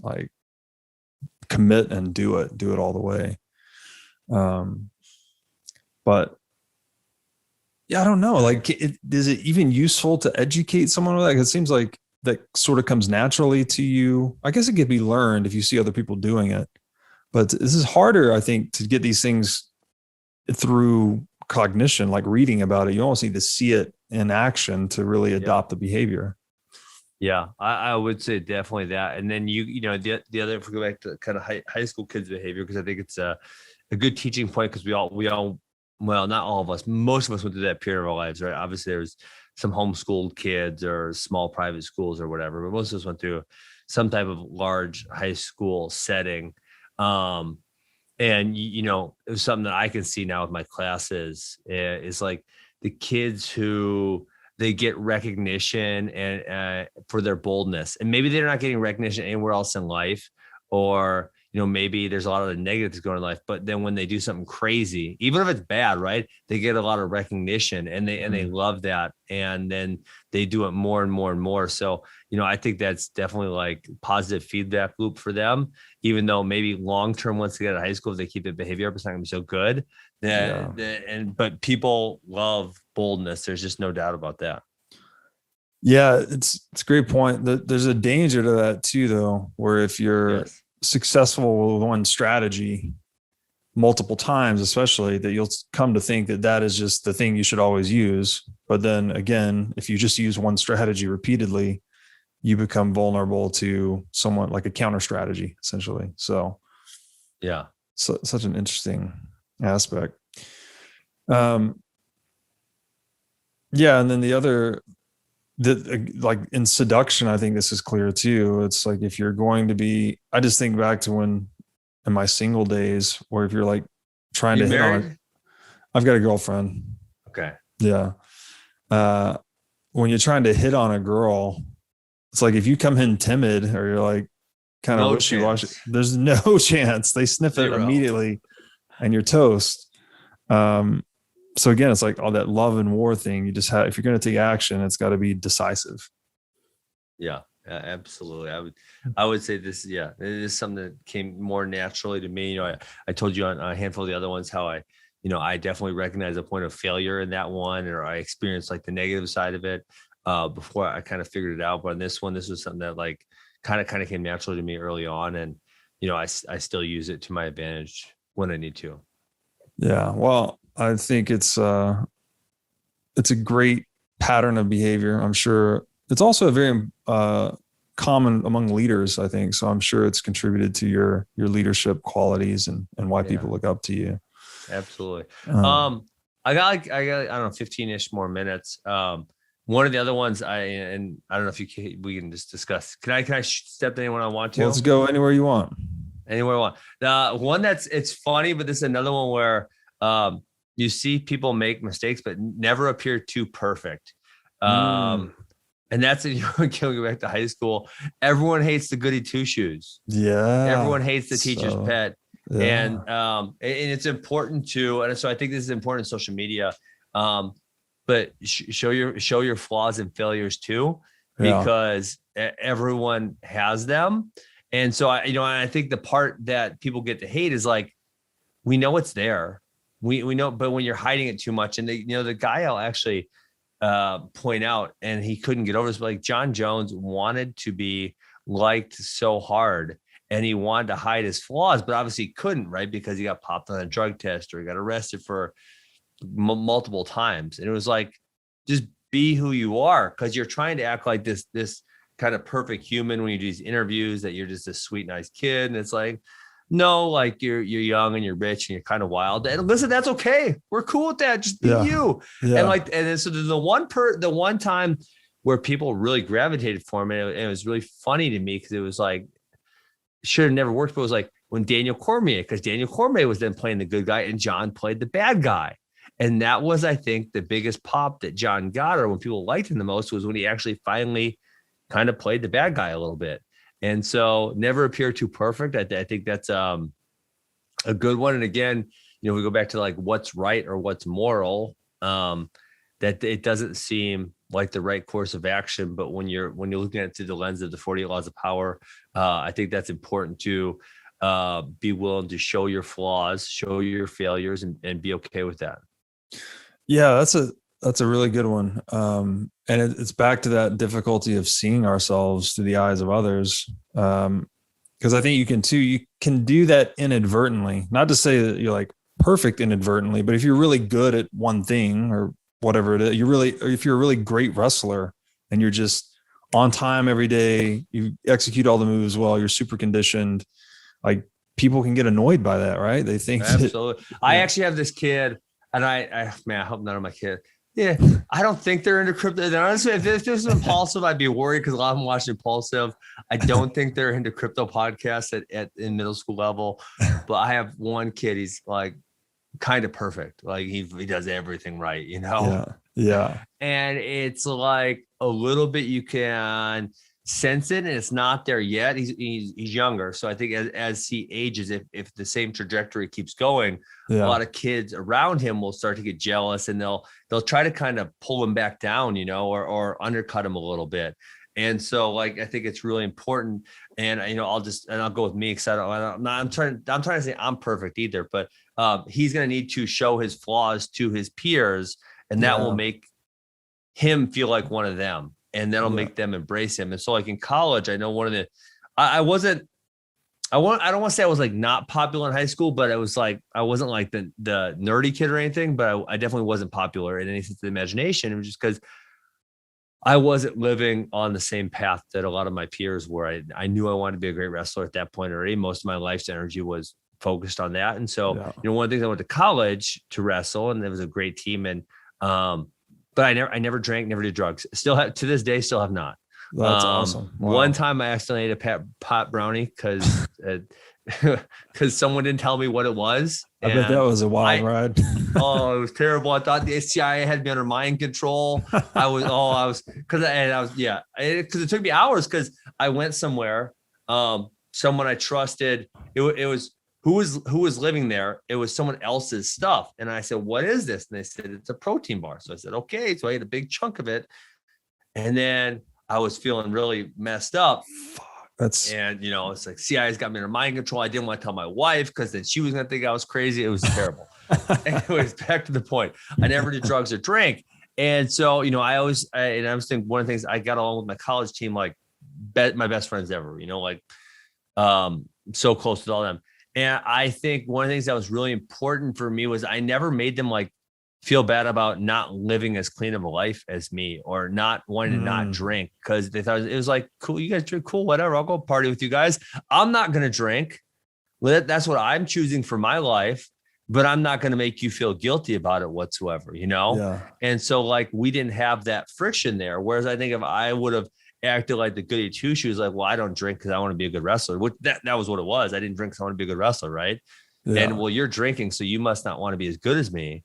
commit and do it all the way. But yeah, I don't know. Is it even useful to educate someone with that? It seems like that sort of comes naturally to you. I guess it could be learned if you see other people doing it, but this is harder, I think, to get these things through cognition, like reading about it. You almost need to see it in action to really adopt the behavior. Yeah, I would say definitely that. And then the other, if we go back to kind of high school kids' behavior, because I think it's a good teaching point, because we all, well, not all of us, most of us went through that period of our lives, right? Obviously, there's some homeschooled kids or small private schools or whatever, but most of us went through some type of large high school setting. And, it was something that I can see now with my classes is like the kids who they get recognition and for their boldness, and maybe they're not getting recognition anywhere else in life, or maybe there's a lot of the negatives going in life, but then when they do something crazy, even if it's bad, right, they get a lot of recognition and they love that. And then they do it more and more and more. So, I think that's definitely like positive feedback loop for them, even though maybe long-term, once they get out of high school, if they keep the behavior up, it's not gonna be so good. But people love boldness. There's just no doubt about that. Yeah, it's a great point. There's a danger to that too, though, where if you're successful with one strategy multiple times, especially, that you'll come to think that is just the thing you should always use. But then again, if you just use one strategy repeatedly, you become vulnerable to someone like a counter strategy, essentially. So yeah, so such an interesting aspect. Yeah. And then the other, like in seduction, I think this is clear too. It's like, if you're going to be, I just think back to when in my single days, where if you're like trying to hit on I've got a girlfriend. Okay. Yeah. When you're trying to hit on a girl, it's like, if you come in timid or you're like kind of wishy-washy, there's no chance. They sniff it immediately and you're toast. So again, it's like all that love and war thing. You just have, if you're going to take action, it's got to be decisive. Yeah, absolutely. I would say this. Yeah, it is something that came more naturally to me. I told you on a handful of the other ones how I definitely recognize a point of failure in that one, or I experienced like the negative side of it before I kind of figured it out. But on this one, this was something that like kind of came naturally to me early on, and I still use it to my advantage when I need to. Yeah, well, I think it's a great pattern of behavior. I'm sure it's also a very common among leaders, I think. So I'm sure it's contributed to your leadership qualities and why people look up to you. Absolutely. I got I don't know, 15-ish more minutes. One of the other ones I don't know if we can just discuss. Can I step to anyone I want to? Well, let's go anywhere you want. Anywhere I want. The one it's funny, but this is another one where you see people make mistakes, but never appear too perfect. And that's it. You go back to high school. Everyone hates the goody two shoes. Yeah. Everyone hates the teacher's pet. Yeah. And it's important to, and so I think this is important in social media. But show your flaws and failures too, because everyone has them. And so I think the part that people get to hate is like, we know it's there. We know, but when you're hiding it too much, and the guy I'll actually point out, and he couldn't get over this, but like John Jones wanted to be liked so hard, and he wanted to hide his flaws, but obviously he couldn't, right? Because he got popped on a drug test or he got arrested for multiple times. And it was like, just be who you are, because you're trying to act like this kind of perfect human when you do these interviews, that you're just a sweet, nice kid. And it's like, no, like you're young and you're rich and you're kind of wild. And listen, that's okay. We're cool with that. Just be you. And like, and then so the one time where people really gravitated for me, and it was really funny to me because it was like, should have never worked, but it was like when Daniel Cormier, because Daniel Cormier was then playing the good guy and John played the bad guy. And that was, I think, the biggest pop that John got, or when people liked him the most, was when he actually finally kind of played the bad guy a little bit. And so never appear too perfect. I think that's a good one. And again, we go back to like what's right or what's moral, that it doesn't seem like the right course of action. But when you're looking at it through the lens of the 48 laws of power, I think that's important to be willing to show your flaws, show your failures, and be okay with that. Yeah, that's a really good one. And it's back to that difficulty of seeing ourselves through the eyes of others. Because I think you can do that inadvertently. Not to say that you're like perfect inadvertently, but if you're really good at one thing or whatever it is, if you're a really great wrestler and you're just on time every day, you execute all the moves well, you're super conditioned, like people can get annoyed by that, right? They think absolutely. I actually have this kid, and I hope none of my kids. Yeah, I don't think they're into crypto. And honestly, if this was Impulsive, I'd be worried because a lot of them watch Impulsive. I don't think they're into crypto podcasts in middle school level. But I have one kid, he's like kind of perfect. Like he does everything right, Yeah. And it's like a little bit you can sense it, and it's not there yet. He's younger, so I think as he ages, if the same trajectory keeps going, a lot of kids around him will start to get jealous, and they'll try to kind of pull him back down, or undercut him a little bit. And so, like, I think it's really important. And I'll go with me because I'm trying to say I'm perfect either, but he's going to need to show his flaws to his peers, and that will make him feel like one of them. And that'll make them embrace him. And so like in college, I know I don't want to say I was like not popular in high school, but it was like, I wasn't like the nerdy kid or anything, but I definitely wasn't popular in any sense of the imagination. It was just because I wasn't living on the same path that a lot of my peers were. I knew I wanted to be a great wrestler at that point already. Most of my life's energy was focused on that. And so, one of the things I went to college to wrestle, and it was a great team. And, but I never drank, never did drugs. To this day, still have not. That's awesome. Wow. One time I accidentally ate a pot brownie because someone didn't tell me what it was. I bet that was a wild ride. Oh, it was terrible. I thought the CIA had me under mind control. Because it took me hours because I went somewhere. Someone I trusted. It was who was living there. It was someone else's stuff. And I said, what is this? And they said, it's a protein bar. So I said, okay. So I ate a big chunk of it. And then I was feeling really messed up. It's like CIA's got me under mind control. I didn't want to tell my wife because then she was going to think I was crazy. It was terrible. Anyways, back to the point. I never did drugs or drink. And so, I was thinking one of the things I got along with my college team, like my best friends ever, so close with all them. And I think one of the things that was really important for me was I never made them like feel bad about not living as clean of a life as me, or not wanting to not drink, because they thought it was like, cool, you guys drink, cool, whatever, I'll go party with you guys. I'm not going to drink. That's what I'm choosing for my life, but I'm not going to make you feel guilty about it whatsoever, And so like, we didn't have that friction there. Whereas I think if I would have acted like the goody two shoes, like, well, I don't drink because I want to be a good wrestler. Which that was what it was. I didn't drink because I want to be a good wrestler, right? Yeah. And well, you're drinking, so you must not want to be as good as me.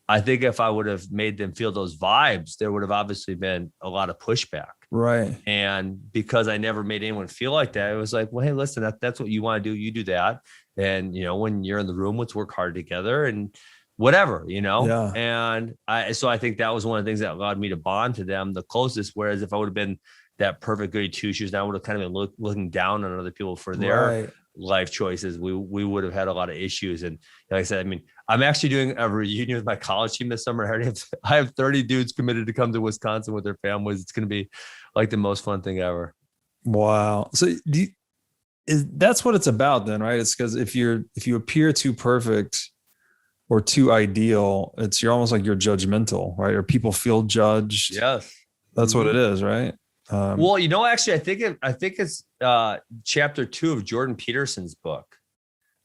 I think if I would have made them feel those vibes, there would have obviously been a lot of pushback. Right. And because I never made anyone feel like that, it was like, well, hey, listen, that's what you want to do. You do that. And, when you're in the room, let's work hard together and whatever, Yeah. And I think that was one of the things that allowed me to bond to them the closest. Whereas if I would have been that perfect goody two shoes, I would have kind of been looking down on other people for their life choices. We would have had a lot of issues. And like I said, I'm actually doing a reunion with my college team this summer. I have 30 dudes committed to come to Wisconsin with their families. It's going to be like the most fun thing ever. Wow. So that's what it's about then, right? It's because if you appear too perfect or too ideal, you're almost like you're judgmental, right? Or people feel judged. Yes. That's what it is, right? Well, actually, I think it's chapter 2 of Jordan Peterson's book.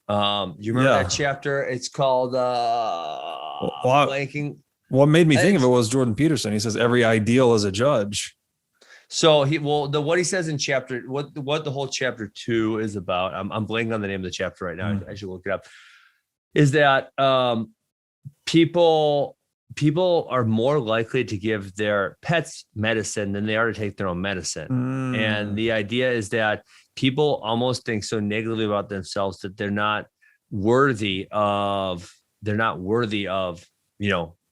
You remember that chapter? It's called blanking. What made me think of it was Jordan Peterson. He says every ideal is a judge. So what he says in chapter, what the whole chapter 2 is about. I'm blanking on the name of the chapter right now. I should look it up. Is that people are more likely to give their pets medicine than they are to take their own medicine. And the idea is that people almost think so negatively about themselves that they're not worthy of,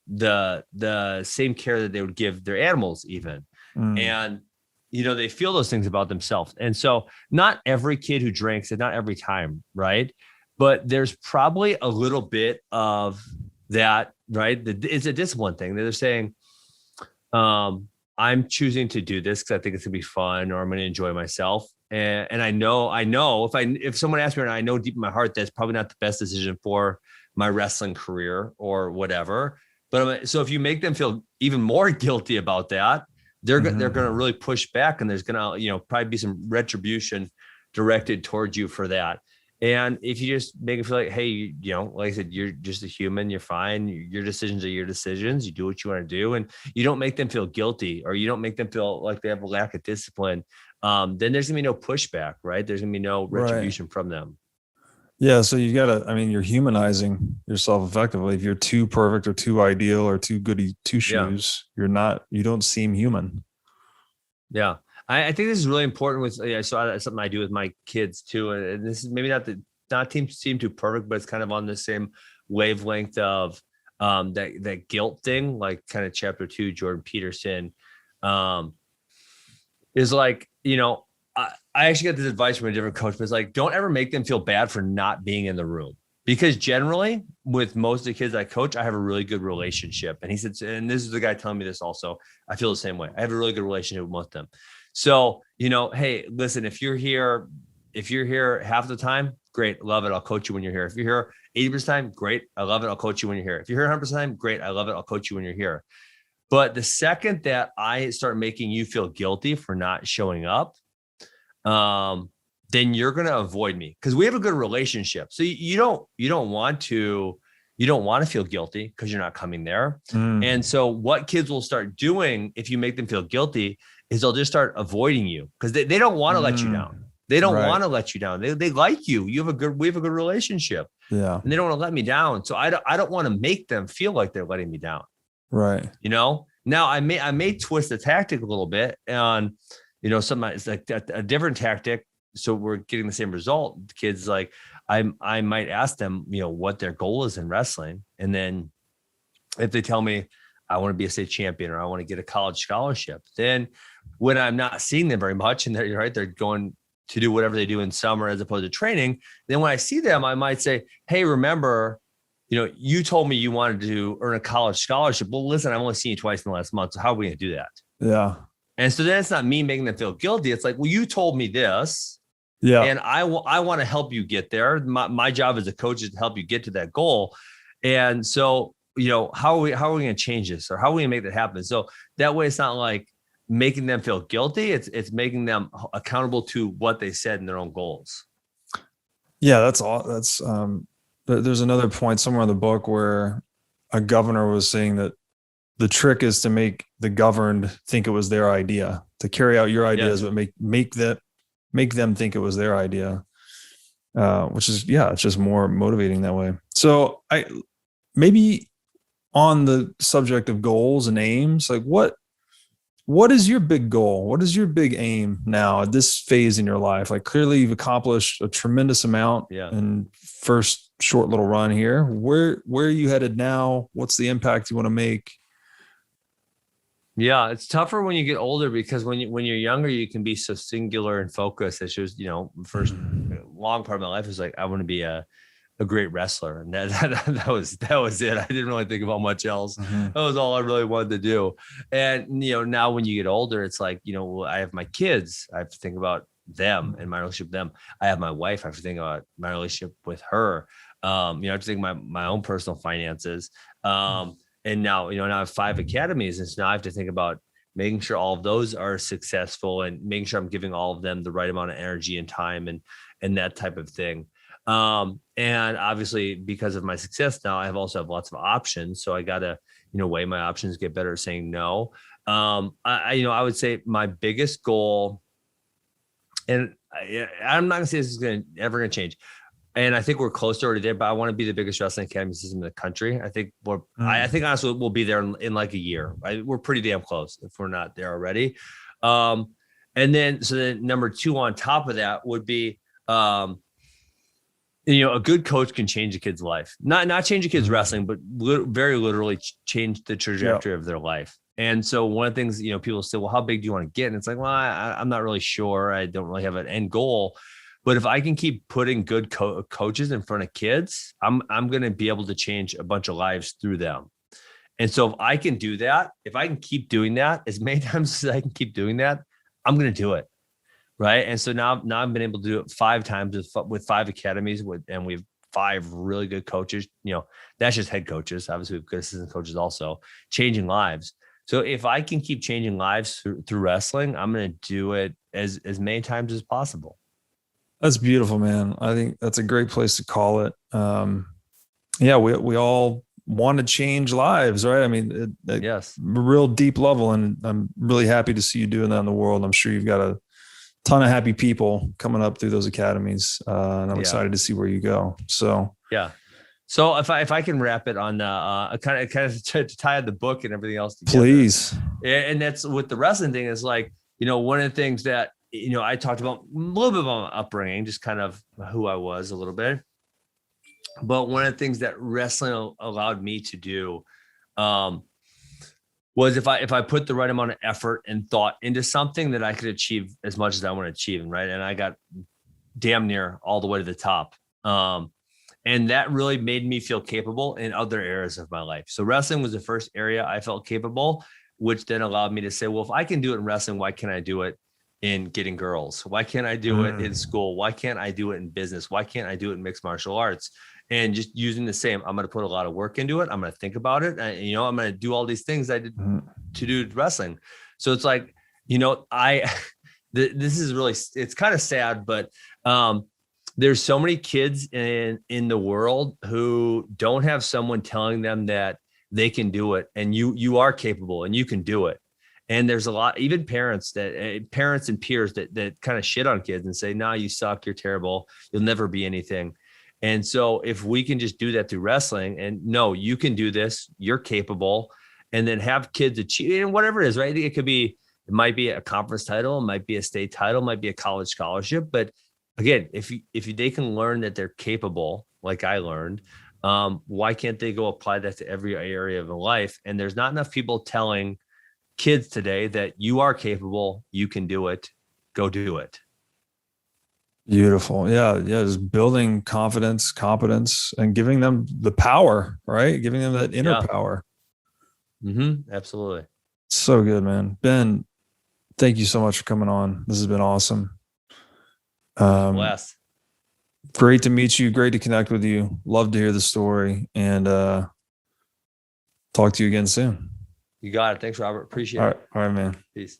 the same care that they would give their animals even. And, they feel those things about themselves. And so not every kid who drinks, and not every time, right? But there's probably a little bit of that, right? It's a discipline thing. They're saying, I'm choosing to do this because I think it's gonna be fun, or I'm gonna enjoy myself. And I know if someone asks me, and I know deep in my heart that's probably not the best decision for my wrestling career or whatever. But so if you make them feel even more guilty about that, they're going to really push back, and there's going to, probably be some retribution directed towards you for that. And if you just make it feel like, hey, like I said, you're just a human, you're fine. Your decisions are your decisions. You do what you want to do, and you don't make them feel guilty, or you don't make them feel like they have a lack of discipline. Then there's gonna be no pushback, right? There's gonna be no retribution from them. Yeah. So you're humanizing yourself effectively. If you're too perfect or too ideal or too goody two shoes, you don't seem human. Yeah. I think this is really important with, so that's something I do with my kids too. And this is maybe not seem too perfect, but it's kind of on the same wavelength of that guilt thing, like kind of chapter 2, Jordan Peterson is like, I actually got this advice from a different coach, but it's like, don't ever make them feel bad for not being in the room. Because generally with most of the kids I coach, I have a really good relationship. And he said, and this is the guy telling me this also, I feel the same way. I have a really good relationship with most of them. So, hey, listen, if you're here half the time, great. Love it. I'll coach you when you're here. If you're here 80% of the time, great. I love it. I'll coach you when you're here. If you're here 100% of the time, great. I love it. I'll coach you when you're here. But the second that I start making you feel guilty for not showing up, then you're going to avoid me, because we have a good relationship. So you don't want to feel guilty because you're not coming there. And so what kids will start doing if you make them feel guilty is they'll just start avoiding you, because they don't want to let you down. They don't want to let you down. They like you. We have a good relationship. Yeah. And they don't want to let me down. So I don't want to make them feel like they're letting me down. Right. Now I may twist the tactic a little bit on, something it's like a different tactic. So we're getting the same result. The kids, like, I might ask them, what their goal is in wrestling. And then if they tell me I want to be a state champion, or I want to get a college scholarship, then when I'm not seeing them very much and they're going to do whatever they do in summer as opposed to training, then when I see them, I might say, hey, remember, you told me you wanted to earn a college scholarship. Well, listen, I've only seen you twice in the last month. So how are we going to do that? Yeah. And so then it's not me making them feel guilty. It's like, well, you told me this. Yeah. And I want to help you get there. My job as a coach is to help you get to that goal. And so, how are we going to change this, or how are we going to make that happen? So that way it's not like making them feel guilty. It's making them accountable to what they said in their own goals. Yeah. There's another point somewhere in the book where a governor was saying that the trick is to make the governed think it was their idea, to carry out your ideas, but make them think it was their idea, which is, it's just more motivating that way. So maybe on the subject of goals and aims, like what is your big goal? What is your big aim now at this phase in your life? Like, clearly you've accomplished a tremendous amount in first short little run here. Where are you headed now? What's the impact you want to make? Yeah, it's tougher when you get older, because when you're younger, you can be so singular and focused. It's just, first long part of my life is like, I want to be a great wrestler. And that was it. I didn't really think about much else. That was all I really wanted to do. And, now when you get older, it's like, I have my kids. I have to think about them and my relationship with them. I have my wife. I have to think about my relationship with her. I have to think about my own personal finances. And now, now I have 5 academies. And so now I have to think about making sure all of those are successful, and making sure I'm giving all of them the right amount of energy and time and that type of thing. And obviously because of my success now, I also have lots of options. So I got to, weigh my options, get better at saying no. I would say my biggest goal, and I'm not gonna say this is ever gonna change. And I think we're close to already there, but I want to be the biggest wrestling academy system in the country. I think I think honestly we'll be there in like a year. Right? We're pretty damn close if we're not there already. And then number two on top of that would be, a good coach can change a kid's life. Not change a kid's wrestling, but very literally change the trajectory of their life. And so one of the things, people say, well, how big do you want to get? And it's like, well, I'm not really sure. I don't really have an end goal. But if I can keep putting good coaches in front of kids, I'm going to be able to change a bunch of lives through them. And so if I can do that, if I can keep doing that as many times as I can keep doing that, I'm going to do it. Right. And so now I've been able to do it 5 times with 5 academies and we have 5 really good coaches. That's just head coaches. Obviously, we have good assistant coaches also, changing lives. So if I can keep changing lives through wrestling, I'm going to do it as many times as possible. That's beautiful, man. I think that's a great place to call it. We all want to change lives, right? I mean, yes, real deep level. And I'm really happy to see you doing that in the world. I'm sure you've got a ton of happy people coming up through those academies. And I'm excited to see where you go. So, yeah. So if I can wrap it on kind of to tie the book and everything else together, please. And that's with the wrestling thing is like, one of the things that, I talked about a little bit about my upbringing, just kind of who I was a little bit. But one of the things that wrestling allowed me to do was if I put the right amount of effort and thought into something, that I could achieve as much as I want to achieve. Right. And I got damn near all the way to the top. And that really made me feel capable in other areas of my life. So wrestling was the first area I felt capable, which then allowed me to say, well, if I can do it in wrestling, why can't I do it in getting girls? Why can't I do it in school? Why can't I do it in business? Why can't I do it in mixed martial arts? And just using the same, I'm going to put a lot of work into it. I'm going to think about it. And, I'm going to do all these things I did to do wrestling. So it's like, this is really, it's kind of sad, but there's so many kids in the world who don't have someone telling them that they can do it and you are capable and you can do it. And there's a lot, even parents and peers that kind of shit on kids and say, no, you suck, you're terrible, you'll never be anything. And so if we can just do that through wrestling and no, you can do this, you're capable, and then have kids achieve and whatever it is, right? It might be a conference title, it might be a state title, it might be a college scholarship. But again, if they can learn that they're capable, like I learned, why can't they go apply that to every area of their life? And there's not enough people telling kids today that you are capable, you can do it, go do it. Beautiful. Yeah. Just building confidence, competence, and giving them the power, right? Giving them that inner power. Absolutely. So good, man. Ben, thank you so much for coming on. This has been awesome. Bless. Great to meet you. Great to connect with you. Love to hear the story, and talk to you again soon. You got it. Thanks, Robert. Appreciate it. All right, man. Peace.